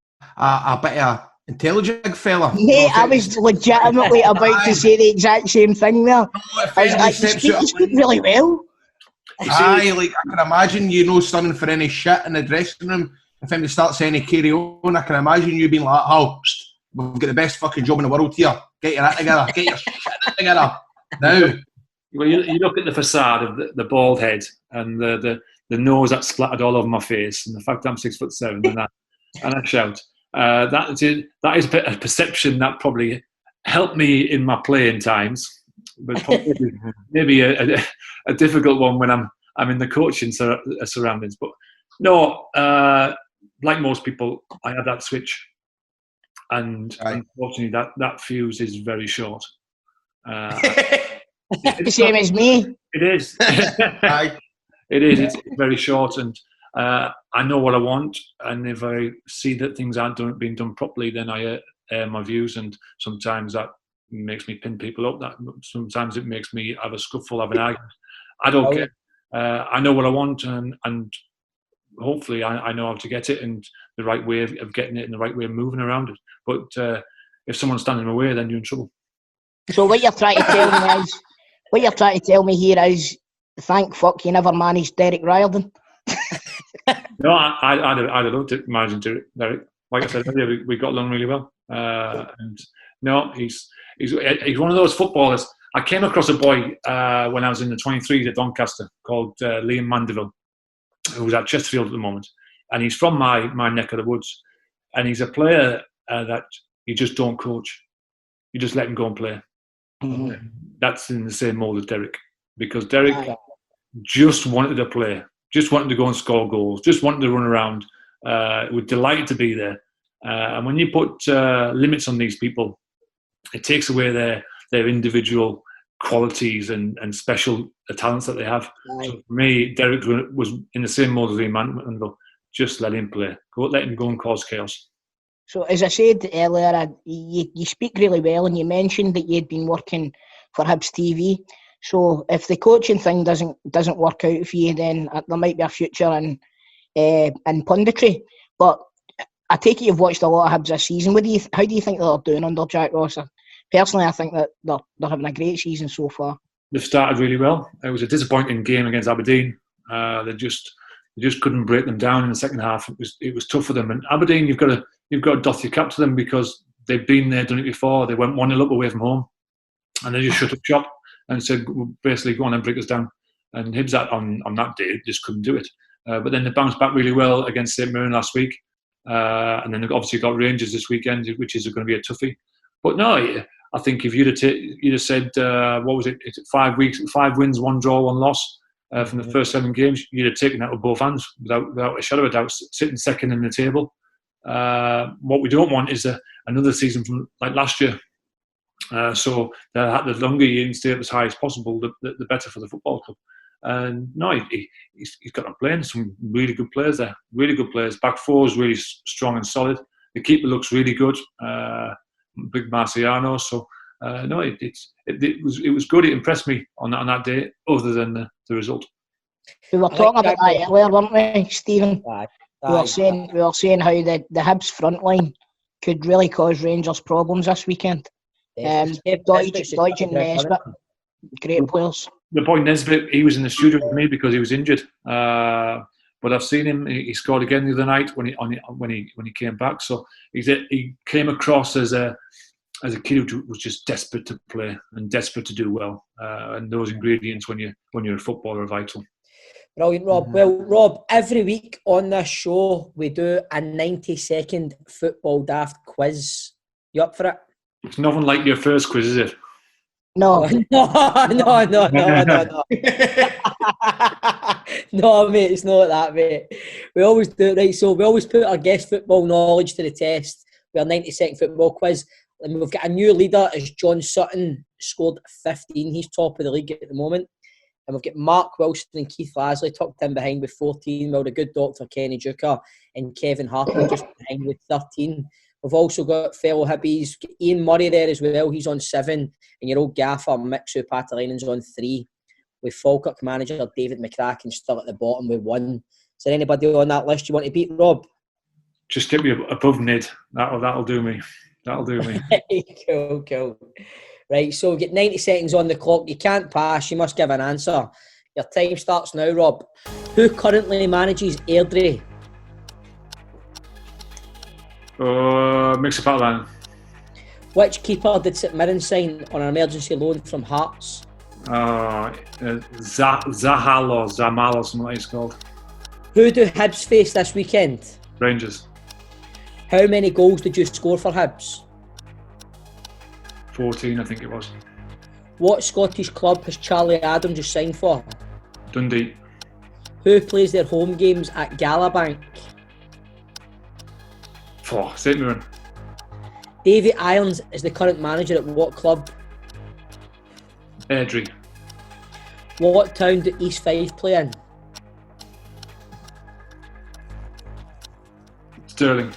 bit of an intelligent fella. Mate, I was legitimately about to say the exact same thing there. You speak really well. Aye, like I can imagine, standing for any shit in the dressing room. If anybody starts saying to carry on, I can imagine you being like, "Oh, we've got the best fucking job in the world here. Get your act together. Get your shit together now." Well, you look at the facade of the bald head and the nose that's splattered all over my face, and the fact that I'm 6'7" and I shout. That is a perception that probably helped me in my playing times, but probably maybe a difficult one when I'm in the coaching surroundings. But no, like most people, I had that switch, and unfortunately, that fuse is very short. The same as me. It is. It is. It's very short, and I know what I want. And if I see that things aren't being done properly, then I air my views. And sometimes that makes me pin people up. That sometimes it makes me have a scuffle, have an argument. I don't care. I know what I want, and hopefully I know how to get it, and the right way of getting it, and the right way of moving around it. But if someone's standing in my way, then you're in trouble. So what you're trying to tell me here is, thank fuck you never managed Derek Riordan. No, I'd have loved to manage Derek. Like I said earlier, we got along really well. And no, he's one of those footballers. I came across a boy when I was in the 23s at Doncaster called Liam Mandeville, who was at Chesterfield at the moment. and he's from my neck of the woods, and he's a player that you just don't coach. You just let him go and play. Mm-hmm. That's in the same mould as Derek, because Derek just wanted to play, just wanted to go and score goals, just wanted to run around. Was delighted to be there. And when you put limits on these people, it takes away their individual qualities and special talents that they have. Aye. So for me, Derek was in the same mold as Ian Mandeville. Just let him play. Let him go and cause chaos. So, as I said earlier, you speak really well, and you mentioned that you'd been working for Hibs TV. So, if the coaching thing doesn't work out for you, then there might be a future in punditry. But I take it you've watched a lot of Hibs this season. How do you think they're doing under Jack Ross? Personally, I think that they're having a great season so far. They've started really well. It was a disappointing game against Aberdeen. They just couldn't break them down in the second half. It was tough for them. And Aberdeen, you've got to doff your cap to them, because they've been there, done it before. They went 1-0 up away from home, and they just shut up shop and said, basically, go on and break us down. And Hibs on that day just couldn't do it. But then they bounced back really well against St Mirren last week, and then they've obviously got Rangers this weekend, which is going to be a toughie. But no, I think if you'd have said, what was it? It's 5 wins, 1 draw, 1 loss from the first 7 games, you'd have taken that with both hands without a shadow of a doubt, sitting second in the table. What we don't want is another season from like last year. So the longer you can stay up as high as possible, the better for the football club. And no, he's got them playing some really good players there. Really good players. Back four is really strong and solid. The keeper looks really good. Big Marciano. So no, it was good. It impressed me on that day, other than the result. We were talking about that earlier, weren't we, Stephen? We were saying how the Hibs front line could really cause Rangers problems this weekend. Deutsch and Nesbitt, great players. The boy Nesbitt, he was in the studio with me because he was injured. But I've seen him. He scored again the other night when he came back. So he came across as a kid who was just desperate to play and desperate to do well. And those ingredients when you're a footballer are vital. Brilliant, Rob. Well, Rob, every week on this show we do a 90-second football daft quiz. You up for it? It's nothing like your first quiz, is it? No. No. No, mate, it's not that, mate. We always do it right. So we always put our guest football knowledge to the test with our 90-second football quiz. And we've got a new leader as John Sutton scored 15. He's top of the league at the moment. And we've got Mark Wilson and Keith Lasley tucked in behind with 14, while the good doctor Kenny Duker and Kevin Harper just behind with 13. We've also got fellow Hibbies, Ian Murray there as well. He's on 7. And your old gaffer, Mixu Patalainen's on 3. With Falkirk manager David McCracken still at the bottom with 1. Is there anybody on that list you want to beat, Rob? Just get me above Nid. That'll do me. That'll do me. Cool. Right, so we get 90 seconds on the clock. You can't pass. You must give an answer. Your time starts now, Rob. Who currently manages Airdrie? Mixu Patalainen. Which keeper did St Mirren sign on an emergency loan from Hearts? Zahal or Zamal or something like it's called. Who do Hibs face this weekend? Rangers. How many goals did you score for Hibs? 14, I think it was. What Scottish club has Charlie Adam just signed for? Dundee. Who plays their home games at Galabank? St Mirren. Davy Irons is the current manager at what club? Airdrie. What town do East Fife play in? Stirling.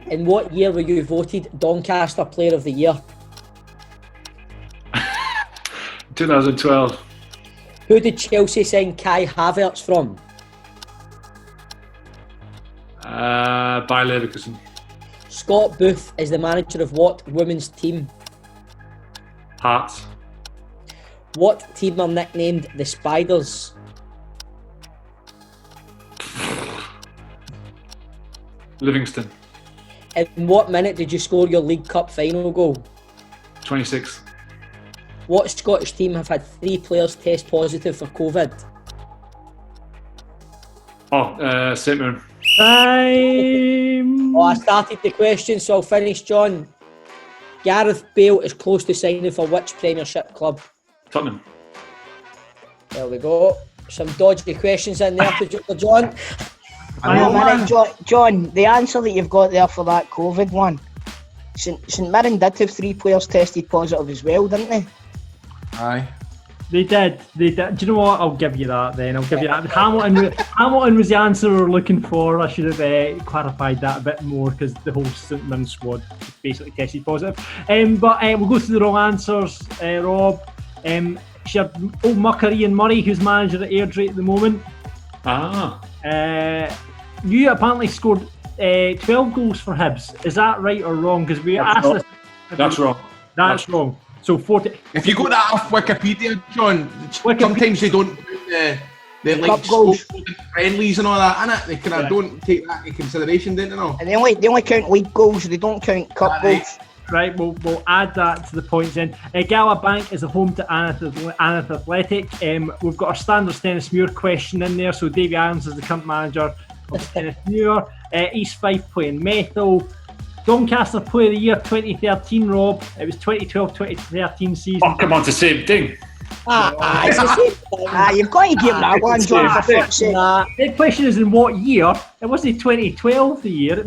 In what year were you voted Doncaster Player of the Year? 2012. Who did Chelsea sign Kai Havertz from? Bayer Leverkusen. Scott Booth is the manager of what women's team? Hearts. What team are nicknamed the Spiders? Livingston. In what minute did you score your League Cup final goal? 26. What Scottish team have had 3 players test positive for COVID? St Mirren. Time. Oh, I started the question, so I'll finish, John. Gareth Bale is close to signing for which Premiership club? Tottenham. There we go. Some dodgy questions in there, producer John. John, the answer that you've got there for that COVID one, St Mirren did have 3 players tested positive as well, didn't they? Aye. They did. Do you know what? I'll give you that then. I'll give you that. Hamilton was the answer we were looking for. I should have clarified that a bit more because the whole St Mirren squad basically tested positive. But we'll go through the wrong answers, Rob. She had old mucker Ian Murray, who's manager at Airdrie at the moment. You apparently scored 12 goals for Hibs. Is that right or wrong? Because we asked this. That's wrong. That's wrong. So 40. If you got that off Wikipedia, John, sometimes they don't put the like goals, friendlies and all that in it. They kind of don't take that into consideration, don't they? No. And they only count league goals. They don't count cup goals. Right, we'll add that to the points then. Gala Bank is a home to Aneth Athletic. We've got our standard Stennismuir question in there. So Davy Adams is the current manager of Stennismuir. East Fife playing Methil. Doncaster Player of the Year 2013, Rob. It was 2012-2013 season. Oh, come on, it's the same thing. It's the same thing. You've got to give that one, John, for fuck's sake. The question is in what year? It wasn't 2012 the year.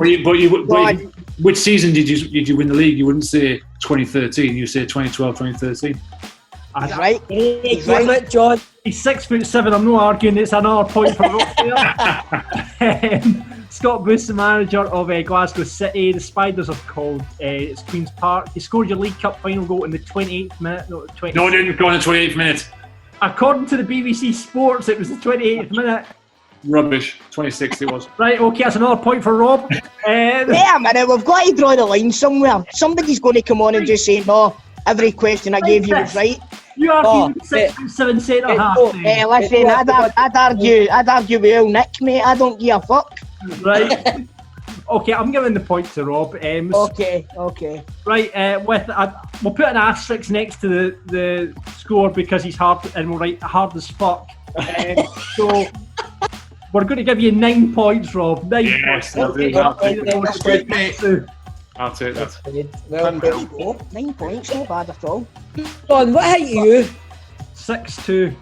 Which season did you win the league? You wouldn't say 2013. You say 2012-2013. That's right. He's right, John. He's 6'7". I'm not arguing. It's another point for Rob there. Scott Booth, the manager of Glasgow City. The Spiders have called it's Queen's Park. He scored your League Cup final goal in the 28th minute. No, it didn't go in the 28th minute. According to the BBC Sports, it was the 28th minute. Rubbish. 26th it was. Right, okay, that's another point for Rob. Wait a minute, we've got to draw the line somewhere. Somebody's going to come on and just say, no, every question I gave you was right. You are 6'7" centre half. Listen, I'd argue with old Nick, mate. I don't give a fuck. Right. Okay, I'm giving the point to Rob. Okay. Right, we'll put an asterisk next to the score because he's hard, and we'll write hard as fuck. So we're going to give you 9 points, Rob. 9 points. I'll take that. Well, 9 points, not bad at all. John, what height are you? 6'2".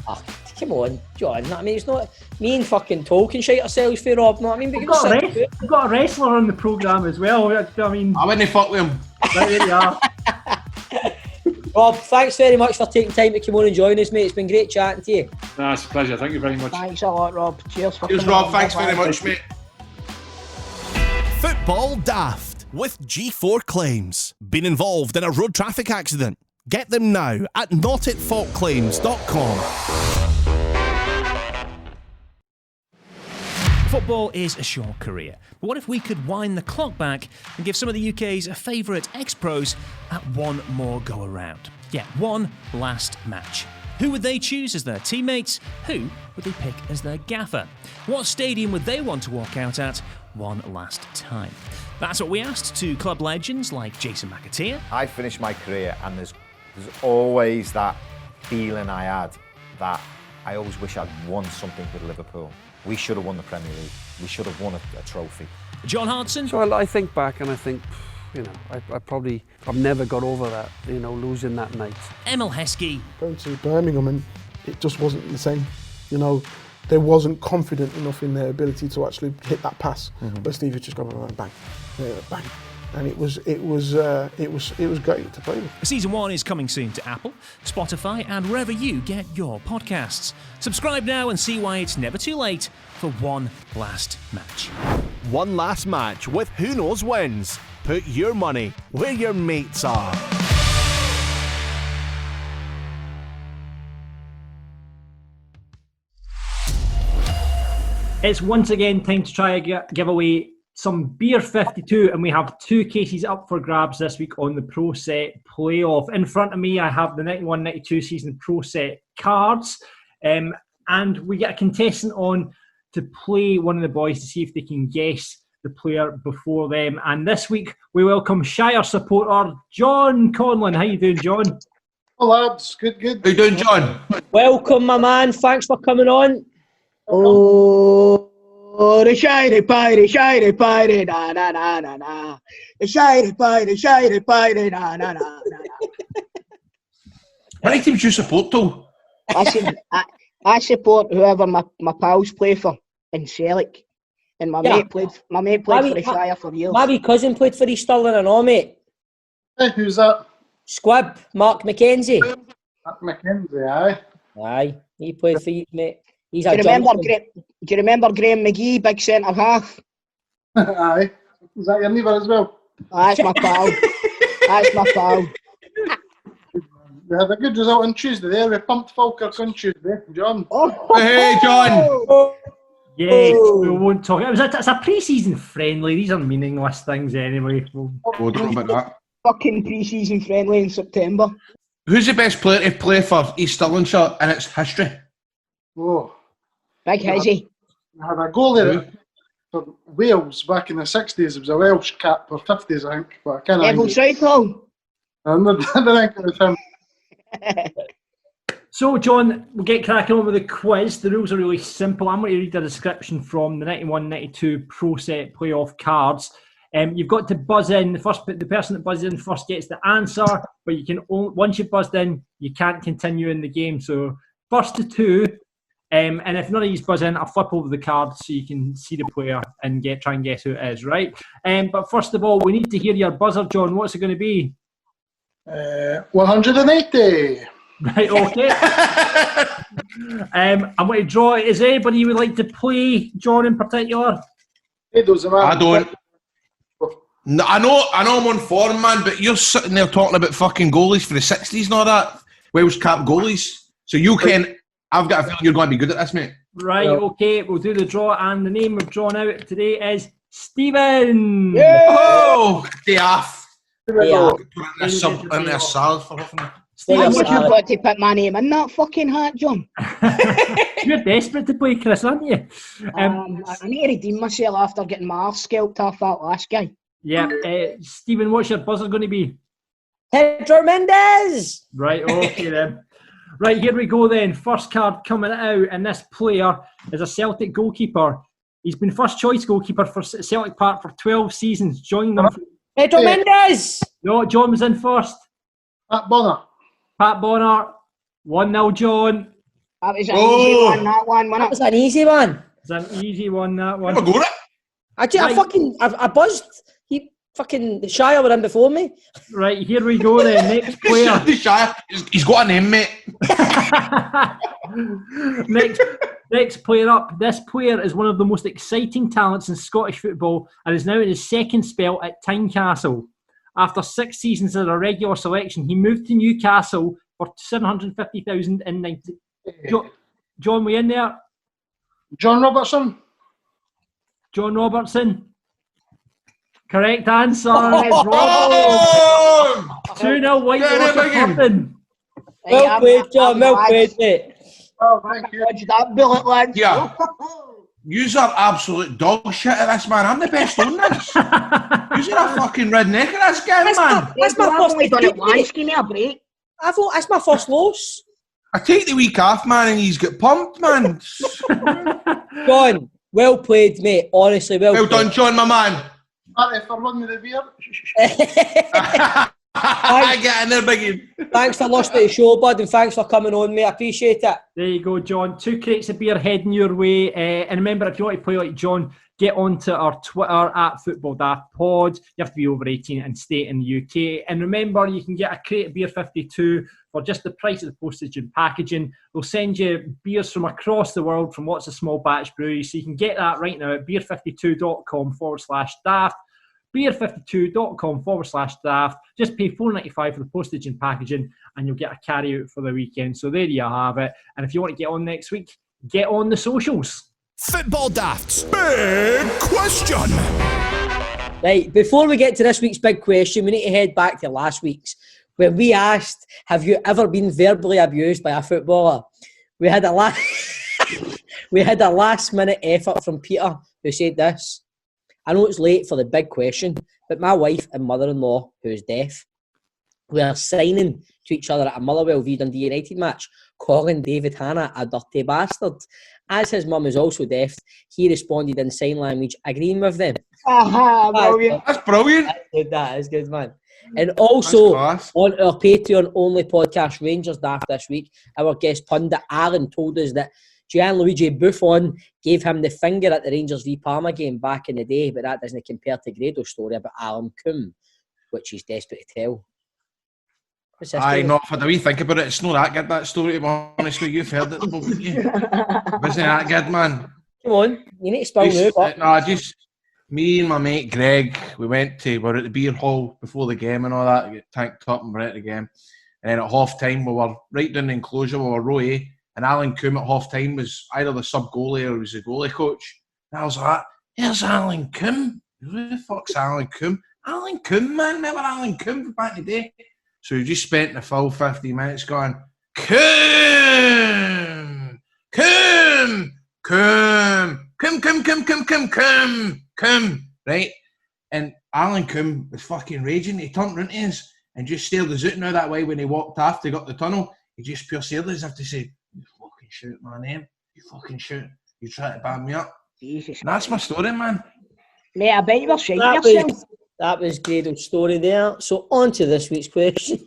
Oh, come on, John. I mean, it's not me and fucking talking shite ourselves for Rob. No, I mean, we've got a wrestler on the programme as well. I mean, I wouldn't fuck with him. Right, there you are. Rob, thanks very much for taking time to come on and join us, mate. It's been great chatting to you. No, it's a pleasure. Thank you very much. Thanks a lot, Rob. Cheers, Rob. Thanks very much, mate. Football Daft with G4 Claims. Been involved in a road traffic accident? Get them now at notitfaultclaims.com. Football is a short career, but what if we could wind the clock back and give some of the UK's favourite ex-pros at one more go around? Yeah, one last match. Who would they choose as their teammates? Who would they pick as their gaffer? What stadium would they want to walk out at one last time? That's what we asked to club legends like Jason McAteer. I finished my career and there's always that feeling I had that I always wish I'd won something with Liverpool. We should have won the Premier League. We should have won a trophy. John Hartson. So I think back and I think, you know, I've never got over that, you know, losing that night. Emil Heskey. Going to Birmingham and it just wasn't the same. You know, they wasn't confident enough in their ability to actually hit that pass. But Steve had just gone bang, bang. And it was great to play with. Season 1 is coming soon to Apple, Spotify, and wherever you get your podcasts. Subscribe now and see why it's never too late for one last match. One last match with Who Knows Wins. Put your money where your mates are. It's once again time to try and give away some Beer 52, and we have 2 cases up for grabs this week on the Pro Set Playoff. In front of me, I have the 91-92 season Pro Set cards, and we get a contestant on to play one of the boys to see if they can guess the player before them. And this week, we welcome Shire supporter John Conlon. How you doing, John? Oh, lads, good. How you doing, John? Welcome, my man. Thanks for coming on. Oh, Oh, the shiny pie, na na na na na. The shiny pie, na na na na. What teams do you support, though? I support whoever my pals play for in Celtic. And my mate played for the Shire for years. My wee cousin played for East Stirling and all, mate. Hey, who's that? Squib, Mark McKenzie. Mark McKenzie, aye. Aye, he played for you, mate. He's Do you remember Graham McGee, big centre half? Aye. Is that your neighbour as well? That's my pal. That's my pal. We had a good result on Tuesday there. We pumped Falkirk on Tuesday. John. Hey, John. Yeah, we won't talk. It's a pre-season friendly. These are meaningless things anyway. Don't know about that. Fucking pre-season friendly in September. Who's the best player to play for East Stirlingshire in its history? Oh. Big Hizzy. I had a goalie for Wales back in the 60s. It was a Welsh cap for 50s, I think. But I can't Neville Southall. I don't think it was him. So, John, we'll get cracking on with the quiz. The rules are really simple. I'm going to read the description from the 91-92 Pro Set playoff cards. You've got to buzz in. The person that buzzes in first gets the answer, but you can once you've buzzed in, you can't continue in the game. So, first to two, and if none of you buzz in, I'll flip over the card so you can see the player and try and guess who it is, right? But first of all, we need to hear your buzzer, John. What's it going to be? 180. Right, okay. I'm going to draw. Is there anybody you would like to play, John, in particular? It doesn't matter. I don't. No, I know I'm on form, man, but you're sitting there talking about fucking goalies for the 60s and all that. Welsh cap goalies. So you can. I've got a feeling you're going to be good at this, mate. Right, okay. We'll do the draw, and the name we've drawn out today is Stephen. Yeah! Oh, Daft. Yeah. In a salad for nothing. How much you got to put my name in that fucking hat, John? You're desperate to play, Chris, aren't you? I need to redeem myself after getting my arse scalped off that last guy. Yeah. Stephen, what's your buzzer going to be? Pedro Mendes! Right, okay then. Right, here we go then. First card coming out, and this player is a Celtic goalkeeper. He's been first choice goalkeeper for Celtic Park for 12 seasons. Joined them. Pedro Mendes! No, John was in first. Pat Bonner. 1-0, John. That was an easy one, that one. That was an easy one. It's an easy one, that one. I got it. I buzzed. He fucking Shire were in before me. Right, here we go then. Next player. Shire. He's got a name, mate. Next player up. This player is one of the most exciting talents in Scottish football and is now in his second spell at Tynecastle. After 6 seasons as a regular selection, he moved to Newcastle for $750,000 in 90. John, we in there? John Robertson. John Robertson. Correct answer. 2-0 Whitewater. Well played, John. Well played, mate. Oh, thank you. That bullet, lads. Yeah. Yous are absolute dog shit at this, man. I'm the best on this. Yous are a fucking redneck at this game, man. That's my first once. Give me a break. I thought that's my first loss. I take the week off, man, and he's got pumped, man. John, well played, mate. Honestly, well done, John, my man. Sorry for running the beer. Get in there, biggie. Thanks for listening to the show, bud, and thanks for coming on, mate. I appreciate it. There you go, John. 2 crates of beer heading your way. And remember, if you want to play like John, get onto our Twitter at FootballDaftPod. You have to be over 18 and stay in the UK. And remember, you can get a crate of beer 52 for just the price of the postage and packaging. We'll send you beers from across the world from lots of small batch breweries. So you can get that right now at beer52.com/daft. beer52.com/daft. Just pay $4.95 for the postage and packaging and you'll get a carry out for the weekend. So there you have it. And if you want to get on next week, get on the socials. Football Daft's big question. Right, before we get to this week's big question, we need to head back to last week's, where we asked, have you ever been verbally abused by a footballer? We had a last minute effort from Peter, who said this: I know it's late for the big question, but my wife and mother-in-law, who is deaf, were signing to each other at a Motherwell v Dundee United match, calling David Hanna a dirty bastard. as his mum is also deaf, he responded in sign language, agreeing with them. Brilliant. That's brilliant. That's good, that is good, man. And also, on our Patreon-only podcast, Rangers Daft this week, our guest pundit, Alan, told us that Gianluigi Buffon gave him the finger at the Rangers v Parma game back in the day, but that doesn't compare to Grado's story about Alan Coombe, which he's desperate to tell. Aye, not for the wee think about it. It's not that good, that story, to be honest with you. You've heard it, haven't you? It wasn't that good, man. Come on, you need to spill just me and my mate Greg, we're at the beer hall before the game and all that, we get tanked up and we're at the game. And then at half time, we were right down the enclosure, we were row A, and Alan Coombe at half time was either the sub goalie or he was the goalie coach. And I was like, here's Alan Coombe. Who the fuck's Alan Coombe? Alan Coombe, man, remember Alan Coombe back in the day? So we just spent the full 50 minutes going, Coombe, Coombe, Coombe, Coombe, right? And Alan Coombe was fucking raging. He turned round to us and just stared us out now that way when he walked after he got the tunnel. He just pure stared at us as if to say, you fucking shoot my name. You fucking shoot. You try to ban me up. Jesus. And that's my story, man. Mate, I bet you were shaking yourself. That was Grado's story there. So on to this week's question. Do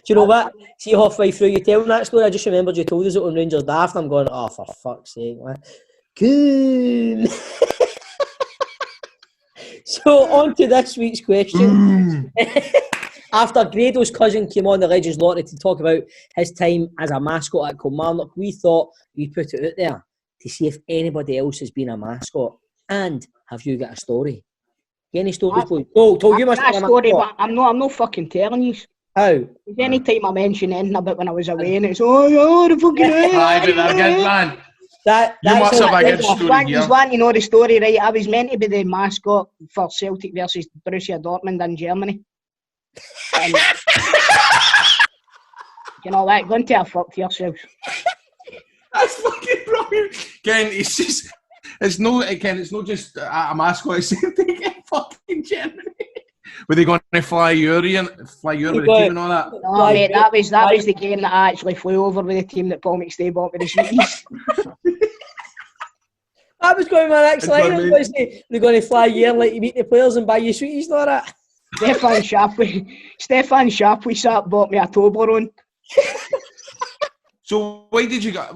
you know what? See, halfway through you telling that story, I just remembered you told us it on Rangers Daft. I'm going, oh, for fuck's sake, man. Cool. So on to this week's question. After Grado's cousin came on the Legends Lottery to talk about his time as a mascot at Kilmarnock, we thought we'd put it out there to see if anybody else has been a mascot. And have you got a story? Any stories, boys? Oh, you must have a story, but I'm not fucking telling you. How? Any time I mention anything about when I was away, and it's the fucking. Aye, but they're good, man. You must have a good story here. You want to know the story, right? I was meant to be the mascot for Celtic versus Borussia Dortmund in Germany. And, you know what? Go and tell fuck yourselves. That's fucking brilliant. Ken, it's not just a mascot. It's same thing in fucking Germany. Were they going to fly you with the team and all that? No, mate, that was the game that I actually flew over with the team that Paul McStay bought with the sweeties. That was going to my next line. They're going to fly you in like you meet the players and buy you sweeties, not that. Stefan Sharp, we bought me a Toblerone. So why did you get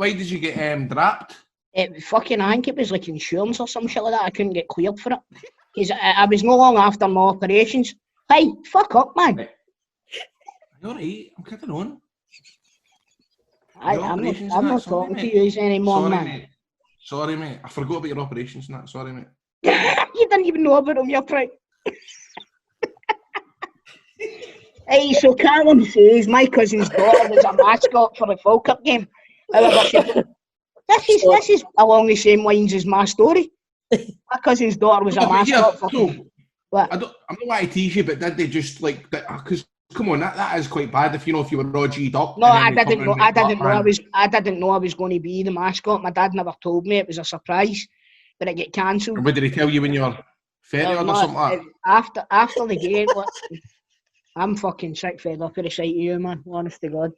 draped? I think it was like insurance or some shit like that. I couldn't get cleared for it because I was no long after my operations. Hey, fuck up, man. You're right. I'm kidding on. I'm not talking to you anymore, sorry, man. Mate. Sorry, mate. I forgot about your operations and that. Sorry, mate. You didn't even know about them, you're prick. Hey, so Callum says my cousin's daughter was a mascot for the World Cup game. However, this is along the same lines as my story. My cousin's daughter was a mascot for. What? I'm not going to tease you, but did they just like? Because come on, that is quite bad. If you know if you were all G'd up. No, I didn't know. I didn't know I was going to be the mascot. My dad never told me. It was a surprise, but it get cancelled. And what did he tell you when you were 30 or something like that? After the game, I'm fucking sick fed up of the sight of you, man. Honest to God.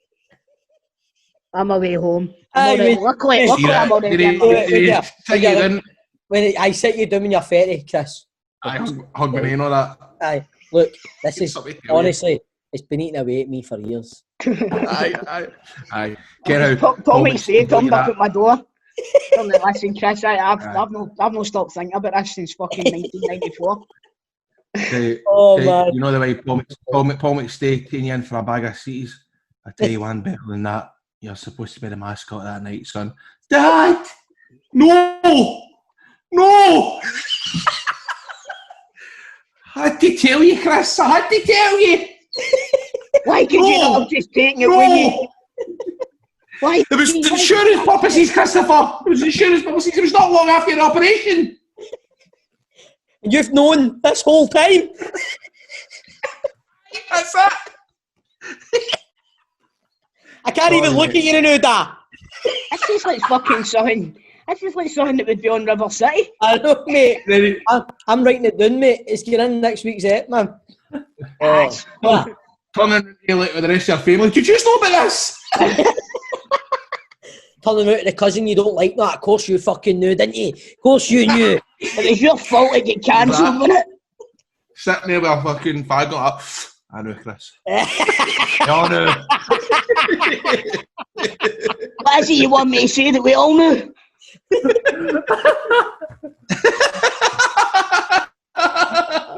I'm away home. Luckily, I'm already when I sit you down when you're 30, Chris. I hug me and all that. Aye, look, this is honestly, it's been eating away at me for years. Aye. Get out. Paul McStay turned up at my door. Listen, Chris, I've not stopped thinking about this since fucking 1994. Man. You know the way Paul McStay taking you in for a bag of C's. I tell you one better than that. You're supposed to be the mascot that night, son. Dad! No! I had to tell you, Chris. I had to tell you. Why could you not have just taken it with you? Why? It was insurance purposes, Christopher. It was insurance purposes. It was not long after your operation. And you've known this whole time. That's it. I can't even look at you now, Dad. This is like fucking something. This is like something that would be on River City. I know, mate. I'm writing it down, mate. It's getting in next week's ep, man. Turning like with the rest of your family. Did you just know about this? turning out the cousin you don't like. No, of course you fucking knew, didn't you? Of course you knew. It was your fault to get cancelled, wasn't it? Sitting there with a fucking fag up. I know, Chris. I know. What is it you want me to say that we all knew?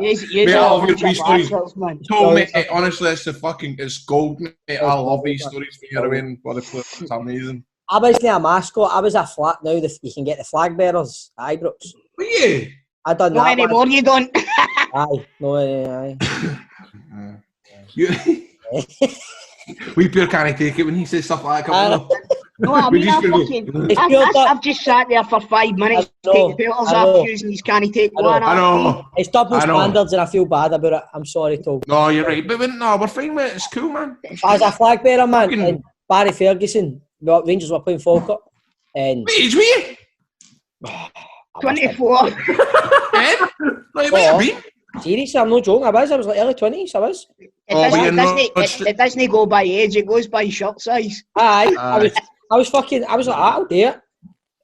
Mate, I love your three stories. Told me, honestly, it's gold, mate. I love these stories for your win. What a play. It's amazing. I wasn't a mascot. I was a flag. Now you can get the flag bearers at Ibrox. Were you? I done Not that. anymore, you don't. Aye, no, aye. We pure can't take it when he says stuff like that. No, I mean, I've just sat there for 5 minutes to take the filters off using these can't take one. I know. It's double standards and I feel bad about it. I'm sorry, Tom. No, you're right. But no, we're fine, mate. It's cool, man. As a flag bearer, man, and Barry Ferguson, Rangers were playing Falkirk. And what age were you? 24. Seriously, I'm not joking. I was like early 20s. I was. It doesn't go by age, it goes by shirt size. Aye. I was like, I'll do it.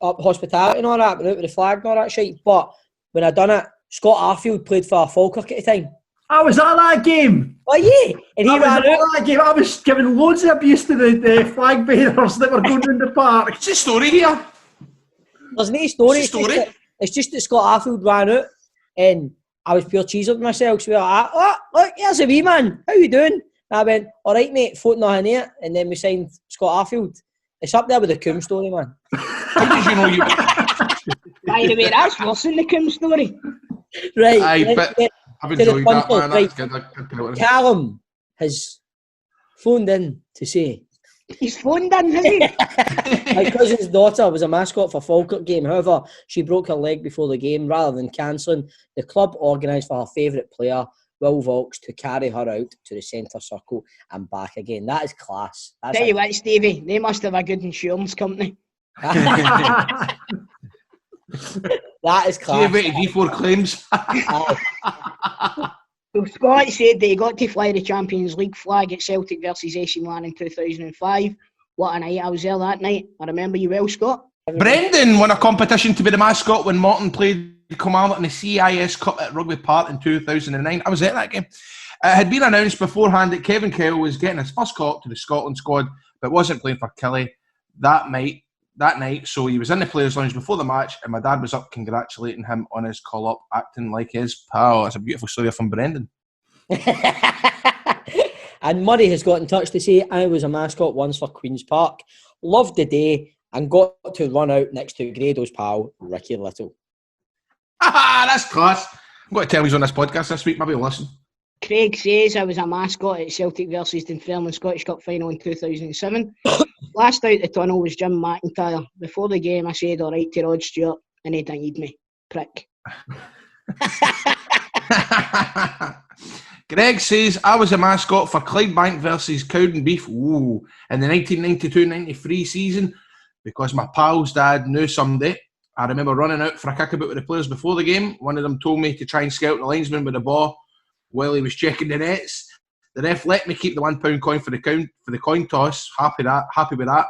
Up hospitality and all that, but out with the flag and all that shit. But when I done it, Scott Arfield played for Falkirk at the time. I was at that game. Oh yeah, and he ran out. That game. I was giving loads of abuse to the flag bearers that were going round the park. It's a story here. There's no story. It's just that Scott Arfield ran out, and I was pure cheesing with myself. So we were like, oh, look, here's a wee man. How you doing? And I went, all right, mate, floating on here. And then we signed Scott Arfield. It's up there with the Coombe story, man. How did you know you... By the way, that's worse than the Coombe story. Right. Aye, but I've enjoyed that, man. Right. That's good. Callum has phoned in to say... He's phoned in, has he? My cousin's daughter was a mascot for Falkirk game. However, she broke her leg before the game. Rather than cancelling, the club organised for her favourite player, Will Vaux, to carry her out to the centre circle and back again. That is class. Tell you what, Stevie, they must have a good insurance company. That is class. G4 claims. So Scott said that he got to fly the Champions League flag at Celtic versus AC Milan in 2005. What a night. I was there that night. I remember you well, Scott. Brendan won a competition to be the mascot when Morton played Kilmarnock in the CIS Cup at Rugby Park in 2009. I was at that game. It had been announced beforehand that Kevin Kyle was getting his first call up to the Scotland squad, but wasn't playing for Killie that night. So he was in the players' lounge before the match, and my dad was up congratulating him on his call up, acting like his pal. It's a beautiful story from Brendan. And Murray has got in touch to say, I was a mascot once for Queen's Park, loved the day, and got to run out next to Grado's pal, Ricky Little. That's class. I'm going to tell you on this podcast this week, maybe listen. Craig says I was a mascot at Celtic versus Dunfermline Scottish Cup final in 2007. Last out the tunnel was Jim McIntyre. Before the game, I said all right to Rod Stewart, and he denied me. Prick. Greg says I was a mascot for Clydebank versus Cowdenbeath in the 1992-93 season because my pal's dad knew somebody. I remember running out for a kickabout with the players before the game. One of them told me to try and scout the linesman with the ball while he was checking the nets. The ref let me keep the £1 coin for the coin toss. Happy with that.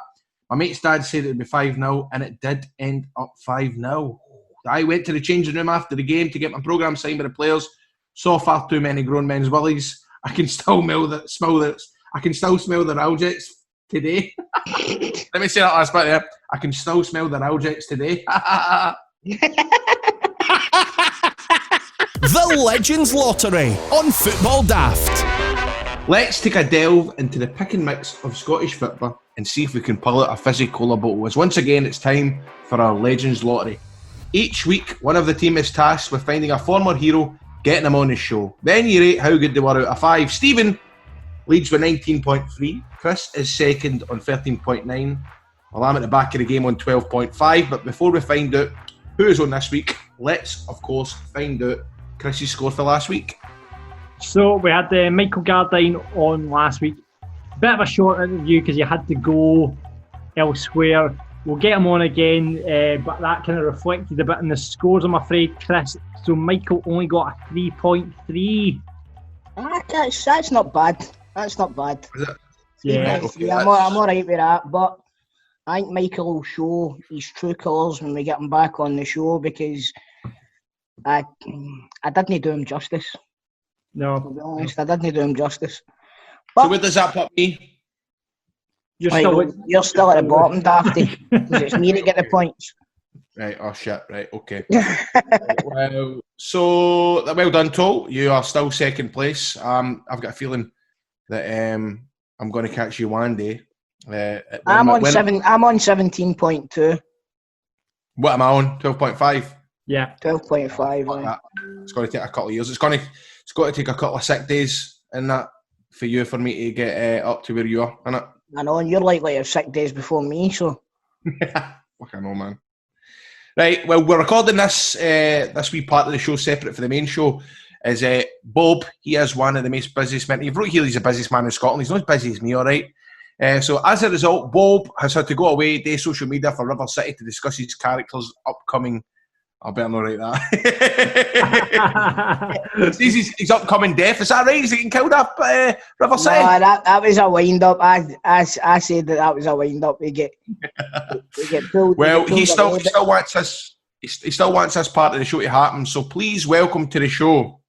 My mate's dad said it would be 5-0, and it did end up 5-0. I went to the changing room after the game to get my programme signed by the players. Saw far too many grown men's willies. I can still smell their Aljets today. Let me say that last bit there. I can still smell their Aljets today. The Legends Lottery on Football Daft. Let's take a delve into the pick and mix of Scottish football and see if we can pull out a fizzy cola bottle. As once again, it's time for our Legends Lottery. Each week, one of the team is tasked with finding a former hero, getting them on the show. Then you rate how good they were out of 5. Stephen leads with 19.3. Chris is second on 13.9. Well, I'm at the back of the game on 12.5. But before we find out who is on this week, let's, of course, find out Chris's score for last week. So we had Michael Gardine on last week. Bit of a short interview because you had to go elsewhere. We'll get him on again, but that kind of reflected a bit in the scores, I'm afraid, Chris. So Michael only got a 3.3. That's not bad. That's not bad. Is it? Yeah. I'm all right with that. But I think Michael will show his true colours when we get him back on the show, because I didn't do him justice. No. To be honest, I didn't do him justice. So where does that put me? You're still at the bottom, Dafty, because it's me that get the points. Right, oh shit, right, okay. Well, so, well done, Tol. You are still second place. I've got a feeling that I'm going to catch you one day. I'm on 17.2. What am I on? 12.5? Yeah. 12.5. It's going to take a couple of years. It's got to take a couple of sick days in that for me to get up to where you are, innit? I know, and you're likely to have 6 days before me, so. Fuck, I know, man. Right, well, we're recording this wee part of the show separate for the main show. Is Bob, he is one of the most busiest men. You've wrote here he's the busiest man in Scotland. He's not as busy as me, all right? So as a result, Bob has had to go away, do social media for River City to discuss his character's upcoming... I better not write that. He's upcoming death. Is that right? Is he getting killed up River City? No, that was a wind-up. I said that was a wind-up. We get pulled. Well, he still wants this. He still wants this part of the show to happen. So please welcome to the show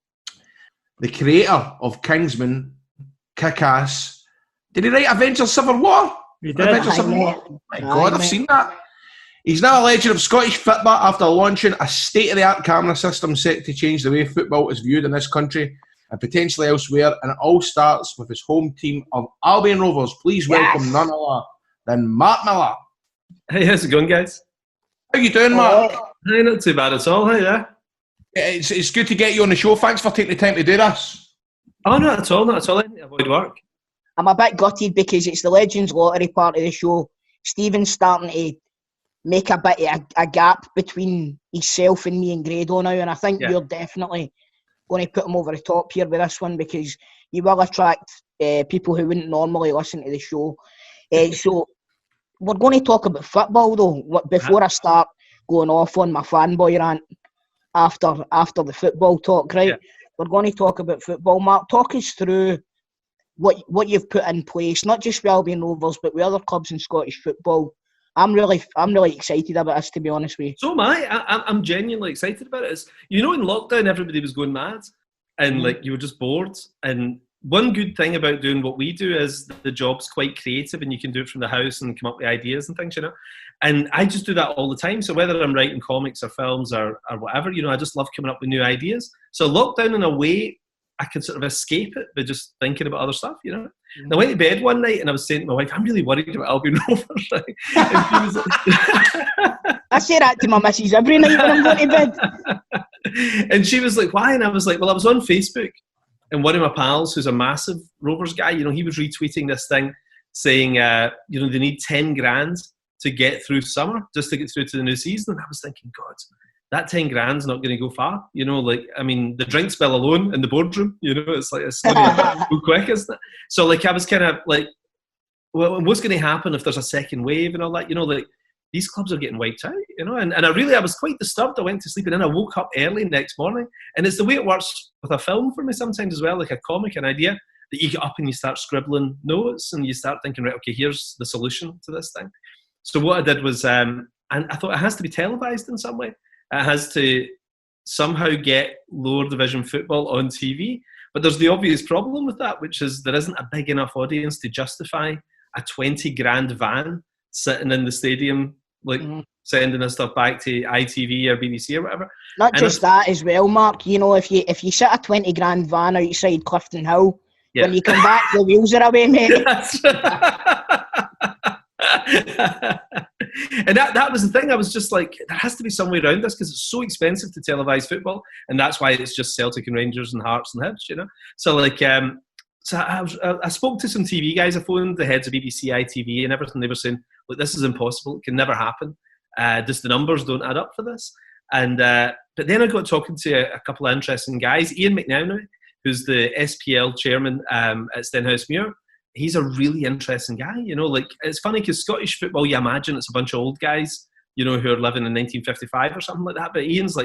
the creator of Kingsman, Kick-Ass. Did he write Avengers Civil War? He did. Avengers Civil War. My God, I've seen that. He's now a legend of Scottish football after launching a state-of-the-art camera system set to change the way football is viewed in this country and potentially elsewhere. And it all starts with his home team of Albion Rovers. Please welcome none other than Mark Millar. Hey, how's it going, guys? How you doing, Mark? Hey, not too bad at all. Hey, yeah. It's good to get you on the show. Thanks for taking the time to do this. Oh, not at all. Not at all. I need to avoid work. I'm a bit gutted because it's the Legends Lottery part of the show. Stephen's starting to make a bit of a gap between himself and me and Grado now, and I think you're definitely going to put him over the top here with this one, because you will attract people who wouldn't normally listen to the show. So we're going to talk about football though, before I start going off on my fanboy rant after the football talk, right? Yeah. We're going to talk about football. Mark, talk us through what you've put in place, not just with Albion Rovers, but with other clubs in Scottish football. I'm really excited about this, to be honest with you. So am I. I'm genuinely excited about it. In lockdown, everybody was going mad, and you were just bored. And one good thing about doing what we do is the job's quite creative, and you can do it from the house and come up with ideas and things, And I just do that all the time. So whether I'm writing comics or films or whatever, I just love coming up with new ideas. So lockdown, in a way, I can sort of escape it by just thinking about other stuff, And I went to bed one night and I was saying to my wife, I'm really worried about Albion Rovers. And she was like, I say that to my missus every night when I'm going to bed. And she was like, why? And I was like, well, I was on Facebook, and one of my pals, who's a massive Rovers guy, he was retweeting this thing saying, they need 10 grand to get through summer, just to get through to the new season. And I was thinking, God, that 10 grand's not going to go far. The drinks bill alone in the boardroom, it's going to go quick, isn't it? So I was kind of like, well, what's going to happen if there's a second wave and all that? These clubs are getting wiped out, and I was quite disturbed. I went to sleep and then I woke up early next morning, and it's the way it works with a film for me sometimes as well, like a comic, an idea that you get up and you start scribbling notes and you start thinking, right, okay, here's the solution to this thing. So what I did was, and I thought it has to be televised in some way. It has to somehow get lower division football on TV. But there's the obvious problem with that, which is there isn't a big enough audience to justify a 20 grand van sitting in the stadium, sending us stuff back to ITV or BBC or whatever. Not just that as well, Mark. If you sit a 20 grand van outside Clifton Hill, when you come back, the wheels are away, mate. And that was the thing. I was just like, there has to be some way around this, because it's so expensive to televise football, and that's why it's just Celtic and Rangers and Hearts and Hibs, So I spoke to some TV guys. I phoned the heads of BBC, ITV, and everything. They were saying, look, this is impossible. It can never happen. Just the numbers don't add up for this. And but then I got talking to a couple of interesting guys. Ian McNowney, who's the SPL chairman at Stenhousemuir. He's a really interesting guy, it's funny because Scottish football, you imagine it's a bunch of old guys, who are living in 1955 or something like that. But Ian's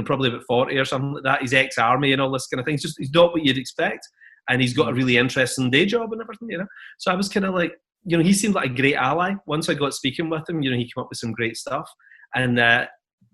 probably about 40 or something like that. He's ex-army and all this kind of thing. He's not what you'd expect. And he's got a really interesting day job and everything, So I was kind of like, he seemed like a great ally. Once I got speaking with him, he came up with some great stuff, and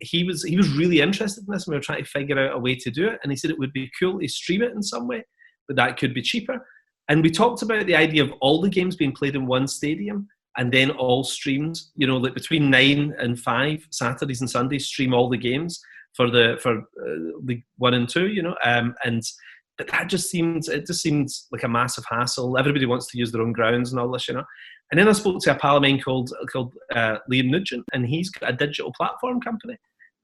he was really interested in this, and we were trying to figure out a way to do it. And he said it would be cool to stream it in some way, but that could be cheaper. And we talked about the idea of all the games being played in one stadium, and then all streamed, like between 9 and 5, Saturdays and Sundays, stream all the games for League 1 and 2, but that just seemed like a massive hassle. Everybody wants to use their own grounds and all this, And then I spoke to a pal of mine called Liam Nugent, and he's got a digital platform company,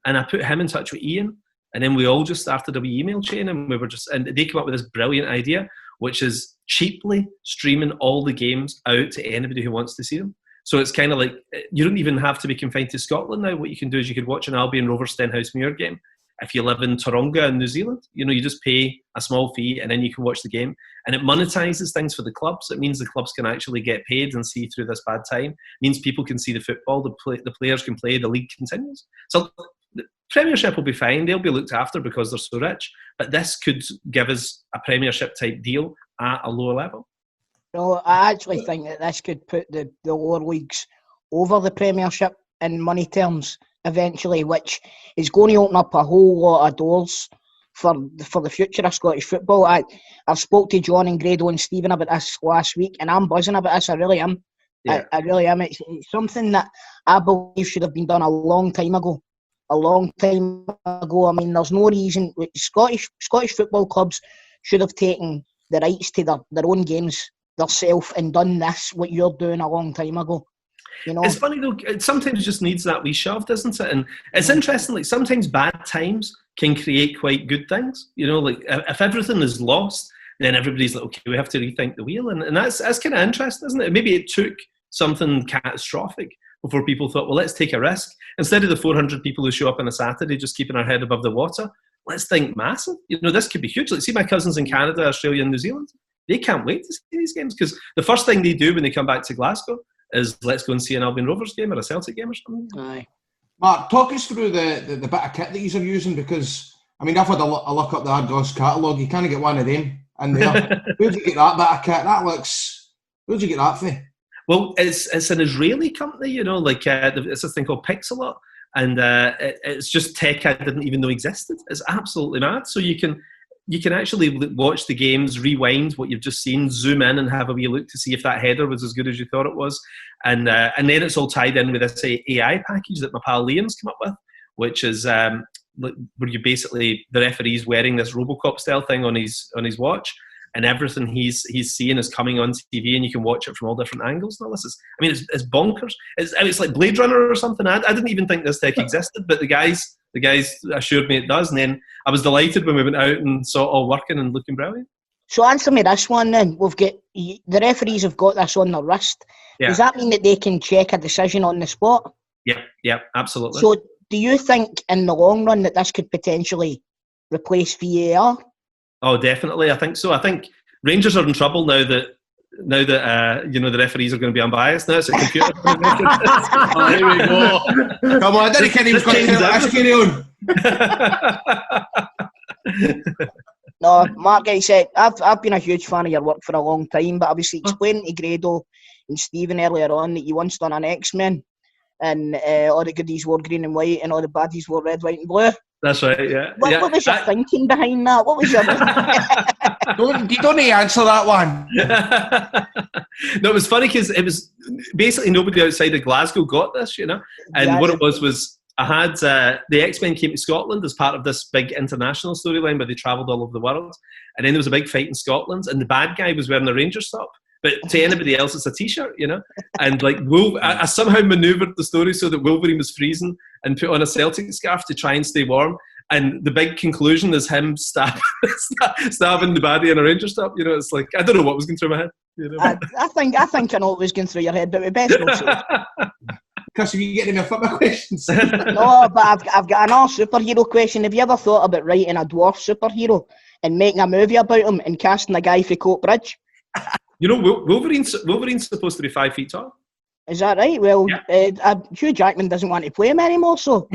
and I put him in touch with Ian, and then we all just started a wee email chain, and and they came up with this brilliant idea, which is cheaply streaming all the games out to anybody who wants to see them. So it's kind of like, you don't even have to be confined to Scotland now. What you can do is you could watch an Albion Rovers Stenhousemuir game. If you live in Taronga in New Zealand, you just pay a small fee and then you can watch the game. And it monetizes things for the clubs. It means the clubs can actually get paid and see through this bad time. It means people can see the football, the players can play, the league continues. So the Premiership will be fine. They'll be looked after because they're so rich. But this could give us a Premiership type deal at a lower level. No, I actually think that this could put the lower leagues over the Premiership in money terms eventually, which is going to open up a whole lot of doors for the future of Scottish football. I've spoke to John and Grado and Stephen about this last week, and I'm buzzing about this. I really am. Yeah. I really am. It's something that I believe should have been done a long time ago. I mean, there's no reason. Scottish football clubs should have taken the rights to their own games themselves and done this, what you're doing, a long time ago. It's funny though, it sometimes just needs that wee shove, doesn't it? And it's interesting, like sometimes bad times can create quite good things. Like if everything is lost, then everybody's like, okay, we have to rethink the wheel. And that's kind of interesting, isn't it? Maybe it took something catastrophic before people thought, well, let's take a risk. Instead of the 400 people who show up on a Saturday just keeping our head above the water, let's think massive. This could be huge. Like, see my cousins in Canada, Australia and New Zealand, they can't wait to see these games, because the first thing they do when they come back to Glasgow is let's go and see an Albion Rovers game or a Celtic game or something. Aye. Mark, talk us through the bit of kit that you're using, because I mean, I've had a look up the Argos catalogue. You can't get one of them in there. Where'd you get that bit of kit? Where'd you get that from? Well, it's an Israeli company, it's this thing called Pixelot, and it's just tech I didn't even know existed. It's absolutely mad. So you can actually watch the games, rewind what you've just seen, zoom in and have a wee look to see if that header was as good as you thought it was. And then it's all tied in with this AI package that my pal Liam's come up with, which is where you basically, the referee's wearing this Robocop style thing on his watch, and everything he's seeing is coming on TV, and you can watch it from all different angles. And all this it's bonkers. It's like Blade Runner or something. I didn't even think this tech existed, but the guys assured me it does, and then I was delighted when we went out and saw it all working and looking brilliant. So answer me this one then. We've got the referees have got this on their wrist. Yeah. Does that mean that they can check a decision on the spot? Yeah, absolutely. So do you think in the long run that this could potentially replace VAR? Oh, definitely. I think so. I think Rangers are in trouble now that the referees are going to be unbiased. Now it's a computer. Oh, here we go. Come on, I didn't think he was going to ask carry on. No, Mark, I said I've been a huge fan of your work for a long time, but I was explaining to Grado and Stephen earlier on that you once done an X-Men, and all the goodies were green and white and all the baddies were red, white and blue. That's right, yeah. What was your thinking behind that? What was your... You don't need to answer that one. No, it was funny because it was basically nobody outside of Glasgow got this, And what it was I had the X-Men came to Scotland as part of this big international storyline where they travelled all over the world. And then there was a big fight in Scotland, and the bad guy was wearing a Rangers top. But to anybody else, it's a T-shirt, And like I somehow manoeuvred the story so that Wolverine was freezing and put on a Celtic scarf to try and stay warm. And the big conclusion is him stabbing the baddie in a Rangers top. It's like, I don't know what was going through my head. I think I know what was going through your head, but we best not say. Because if you get any football questions. No, but I've got another superhero question. Have you ever thought about writing a dwarf superhero and making a movie about him and casting a guy for Coat Bridge? Wolverine's supposed to be 5 feet tall. Is that right? Well, Hugh Jackman doesn't want to play him anymore, so.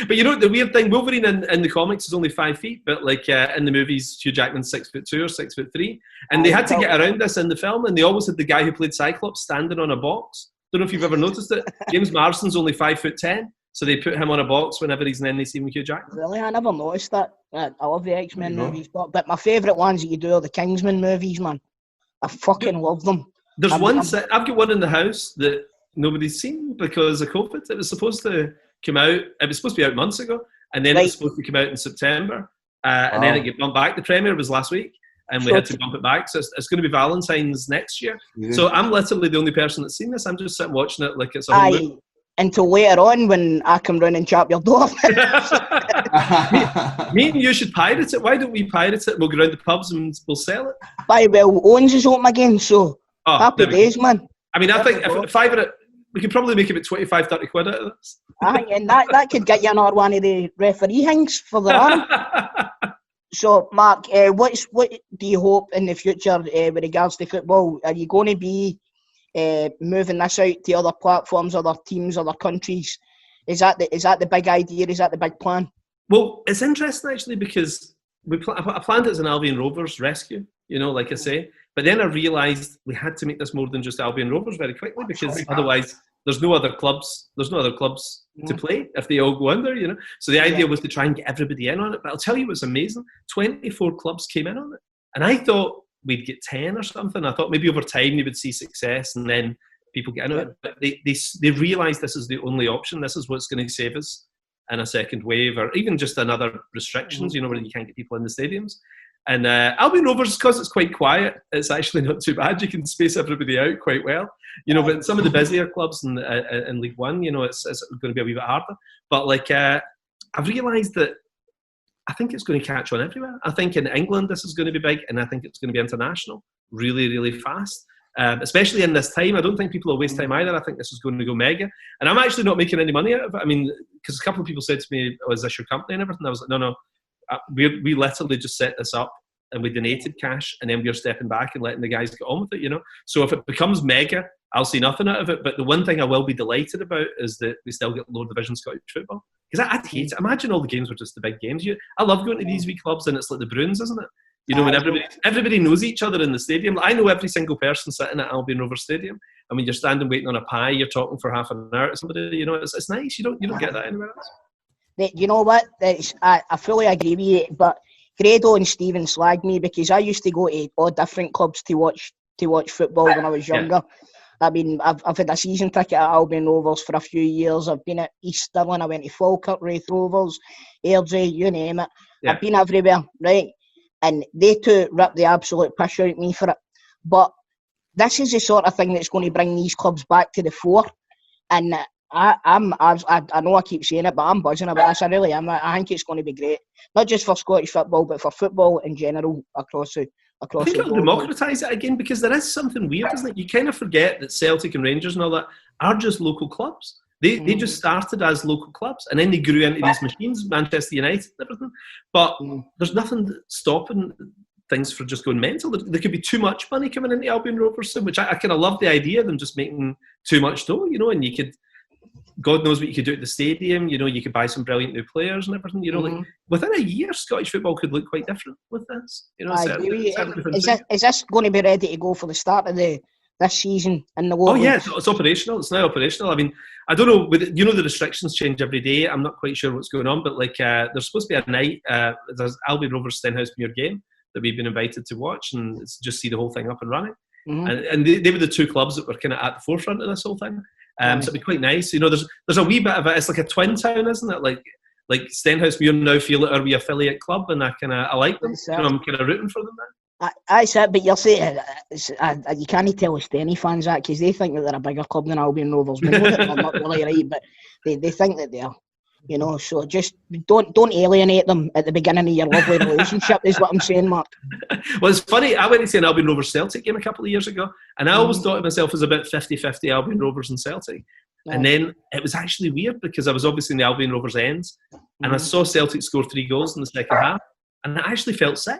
But you know, the weird thing, Wolverine in the comics is only 5 feet, but like in the movies, Hugh Jackman's 6'2" or 6'3", and they had to get around this in the film, and they always had the guy who played Cyclops standing on a box. Don't know if you've ever noticed it. James Marsden's only 5'10", so they put him on a box whenever he's in any scene with Hugh Jackman. Really, I never noticed that. I love the X-Men movies, but my favourite ones that you do are the Kingsman movies, man. I fucking love them. There's I've got one in the house that nobody's seen because of COVID. It was supposed to come out. It was supposed to be out months ago, and then it was supposed to come out in September, and then it got bumped back. The premiere was last week, and we had to bump it back. So it's going to be Valentine's next year. Yeah. So I'm literally the only person that's seen this. I'm just sitting watching it like it's a whole movie. Until later on when I come round and chop your door. me and you should pirate it. Why don't we pirate it? We'll go round the pubs and we'll sell it. Well, Owens is open again, so happy days, man. I mean, I think if I were, we could probably make about 25-30 quid out of this. And that could get you another one of the referee things for the run. So, Mark, what do you hope in the future with regards to football? Are you going to be moving this out to other platforms, other teams, other countries? Is that the big idea? Is that the big plan? Well, it's interesting actually because I planned it as an Albion Rovers rescue, you know, like I say. But then I realised we had to make this more than just Albion Rovers very quickly because otherwise there's no other clubs to play if they all go under, you know. So the idea was to try and get everybody in on it. But I'll tell you what's amazing: 24 clubs came in on it, and I thought we'd get 10 or something. I thought maybe over time they would see success and then people get into it. But they realised this is the only option. This is what's going to save us in a second wave or even just another restrictions, you know, where you can't get people in the stadiums. And Albion Rovers, because it's quite quiet, it's actually not too bad. You can space everybody out quite well. You know, but some of the busier clubs in League One, you know, it's going to be a wee bit harder. But like, I've realised that I think it's going to catch on everywhere. I think in England this is going to be big, and I think it's going to be international really, really fast. Especially in this time, I don't think people will waste time either. I think this is going to go mega. And I'm actually not making any money out of it. I mean, because a couple of people said to me, "Oh, is this your company and everything?" I was like, no. We literally just set this up and we donated cash, and then we're stepping back and letting the guys get on with it, you know. So if it becomes mega, I'll see nothing out of it. But the one thing I will be delighted about is that we still get lower division Scottish football. Because I'd hate it. Imagine all the games were just the big games. I love going to these wee clubs, and it's like the Bruins, isn't it? You know, when everybody knows each other in the stadium. Like, I know every single person sitting at Albion Rovers Stadium, and when you're standing waiting on a pie, you're talking for half an hour to somebody. You know, it's nice. You don't get that anywhere else. You know what? I fully agree with you, but Grado and Stephen slagged me because I used to go to all different clubs to watch football when I was younger. Yeah. I mean, I've had a season ticket at Albion Rovers for a few years. I've been at East Stirling. I went to Falkirk, Wraith Rovers, Airdrie, you name it. Yeah. I've been everywhere, right? And they two ripped the absolute piss out of me for it. But this is the sort of thing that's going to bring these clubs back to the fore. And I know I keep saying it, but I'm buzzing about this. I really am. I think it's going to be great, not just for Scottish football, but for football in general across the I think it'll democratise it again, because there is something weird, isn't it? You kind of forget that Celtic and Rangers and all that are just local clubs. They just started as local clubs, and then they grew into these machines, Manchester United and everything. But there's nothing stopping things for just going mental. There could be too much money coming into Albion Rovers, which I kind of love the idea of them just making too much dough, you know, and you could, God knows what you could do at the stadium, you know, you could buy some brilliant new players and everything, you know, like within a year, Scottish football could look quite different with this. You know, is this going to be ready to go for the start of this season in the world? Oh yeah, it's operational. It's now operational. I mean, I don't know, you know, the restrictions change every day. I'm not quite sure what's going on, but like there's supposed to be a night, there's Albion Rovers Stenhouse Muir game that we've been invited to watch and just see the whole thing up and running. And they were the two clubs that were kind of at the forefront of this whole thing. So it'd be quite nice. You know, there's a wee bit of it. It's like a twin town, isn't it? Like Stenhouse Muir now feel it our wee affiliate club, and I like them. You know, I'm kind of rooting for them now. I said, but you're saying you can't tell us any fans that because they think that they're a bigger club than Albion Rovers. We know that they're not really right, but they think that they are. You know, so just don't alienate them at the beginning of your lovely relationship is what I'm saying, Mark. Well, it's funny. I went to see an Albion Rovers Celtic game a couple of years ago, and I always thought of myself as a bit 50-50 Albion Rovers and Celtic. And then it was actually weird because I was obviously in the Albion Rovers ends, and I saw Celtic score 3 goals in the second half, and I actually felt sick.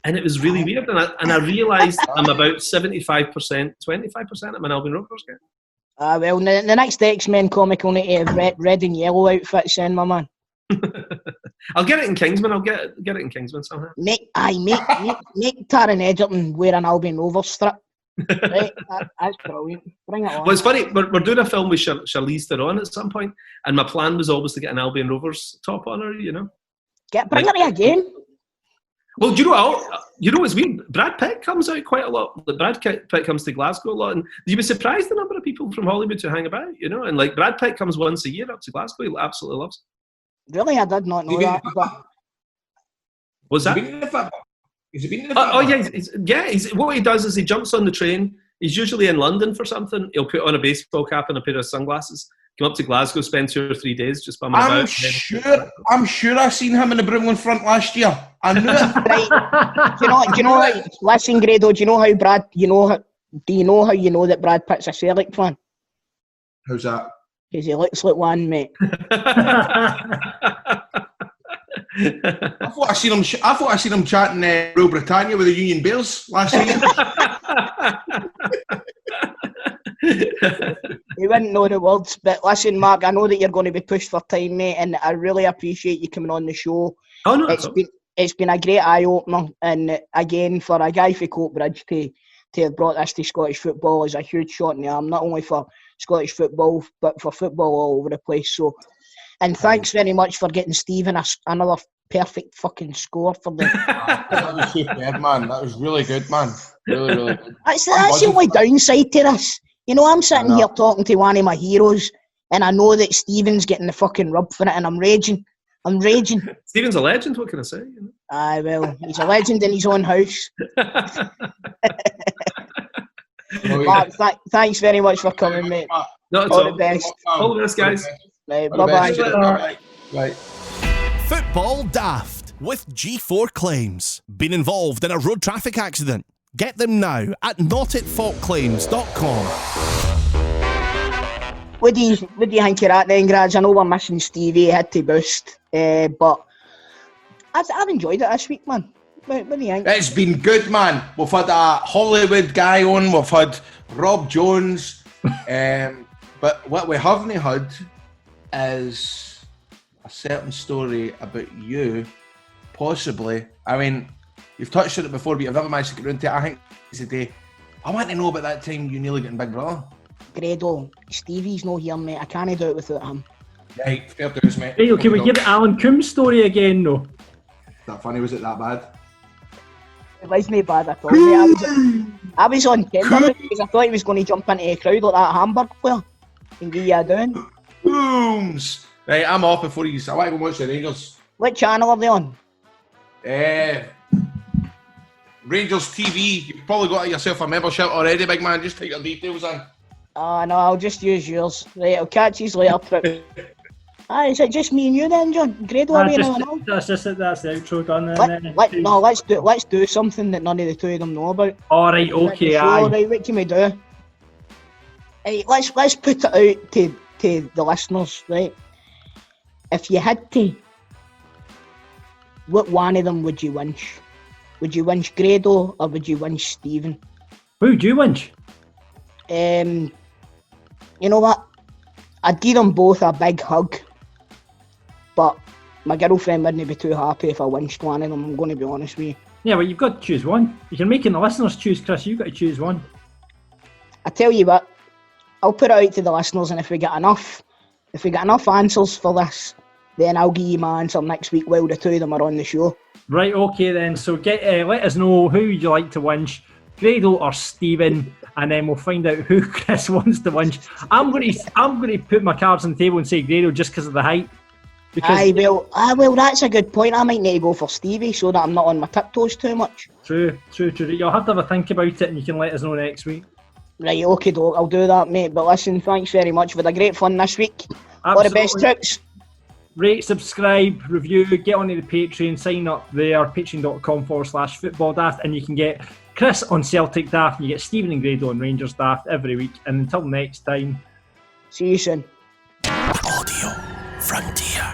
And it was really weird. And I realised I'm about 75%, 25% I'm an Albion Rovers guy. Well, the next X-Men comic will need to have red and yellow outfits in, my man. I'll get it in Kingsman. I'll get it in Kingsman somehow. Make Taron Egerton wear an Albion Rovers strip. Right? That's brilliant. Bring it on. Well, it's funny. We're doing a film with Charlize Theron at some point, and my plan was always to get an Albion Rovers top on her. You know, bring her again. Well, do you know what? You know, it's weird. Brad Pitt comes out quite a lot. Brad Pitt comes to Glasgow a lot, and you'd be surprised the number of people from Hollywood who hang about. You know, and like Brad Pitt comes once a year up to Glasgow. He absolutely loves it. Really, I did not know that. But... What's that? Has he been in the football? What he does is he jumps on the train. He's usually in London for something. He'll put on a baseball cap and a pair of sunglasses, come up to Glasgow, spend 2 or 3 days just bumming about. I'm sure I seen him in the Broomloan front last year. I knew it. Right. Do you know? Listen, Grado. Do you know how Brad? Do you know how you know that Brad Pitt's a Celtic fan? How's that? Because he looks like one, mate. I thought I seen him chatting Royal Britannia with the Union Bears last year. You wouldn't know the words, but listen, Mark, I know that you're going to be pushed for time, mate, and I really appreciate you coming on the show. Oh no, it's been a great eye opener, and again, for a guy from Coatbridge to have brought this to Scottish football is a huge shot in the arm, not only for Scottish football but for football all over the place. So. And thanks very much for getting Stephen another perfect fucking score for the. That was superb, man. That was really good, man. Really, really good. That's the only downside to this. You know, I'm sitting here talking to one of my heroes, and I know that Stephen's getting the fucking rub for it, and I'm raging. Stephen's a legend. What can I say? Aye, well, he's a legend in his own house. Mark, thanks very much for coming, mate. All the best. All the best, guys. Bye-bye. Right. Football Daft with G4 Claims. Been involved in a road traffic accident? Get them now at notitfaultclaims.com. What do you think of that then, Grads? I know we're missing Stevie, he had to boost, but I've enjoyed it this week, man. What do you think? It's been good, man. We've had a Hollywood guy on, we've had Rob Jones, but what we haven't had is a certain story about you, possibly. I mean, you've touched on it before, but you've never managed to get around to it. I think today, I want to know about that time you nearly got in Big Brother. Grado, Stevie's not here, mate. I can't do it without him. Right, fair dues, mate. Hey, can we get the Alan Coombs story again, though? Is that funny? Was it that bad? It wasn't bad at all, mate. I was on camera because I thought he was going to jump into a crowd like that Hamburg player and get you down. Booms! Right, I'm off before you. I want to go watch the Rangers. What channel are they on? Rangers TV. You've probably got yourself a membership already, big man. Just take your details in. Oh, no, I'll just use yours. Right, I'll catch you later. Is it just me and you then, John? Grado away now and all? That's the outro done. Let's do something that none of the two of them know about. All right, okay, right, what can we do? Hey, let's put it out to the listeners, right? If you had to, what one of them would you winch? Would you winch Grado or would you winch Stephen? Who would you winch? You know what? I'd give them both a big hug, but my girlfriend wouldn't be too happy if I winched one of them, I'm going to be honest with you. Yeah, well, you've got to choose one. If you're making the listeners choose, Chris, you've got to choose one. I tell you what, I'll put it out to the listeners, and if we get enough answers for this, then I'll give you my answer next week while the two of them are on the show. Right, okay then. So let us know who you'd like to winch, Grado or Stephen, and then we'll find out who Chris wants to winch. I'm going to put my cards on the table and say Grado just because of the height. Well, that's a good point. I might need to go for Stevie so that I'm not on my tiptoes too much. True. You'll have to have a think about it and you can let us know next week. Right, okay, Doc, I'll do that, mate. But listen, thanks very much. We had a great fun this week. Absolutely. All the best tricks. Rate, subscribe, review, get onto the Patreon, sign up there, patreon.com/footballdaft, and you can get Chris on Celtic Daft, and you get Stephen and Grado on Rangers Daft every week. And until next time, see you soon. Audio Frontier.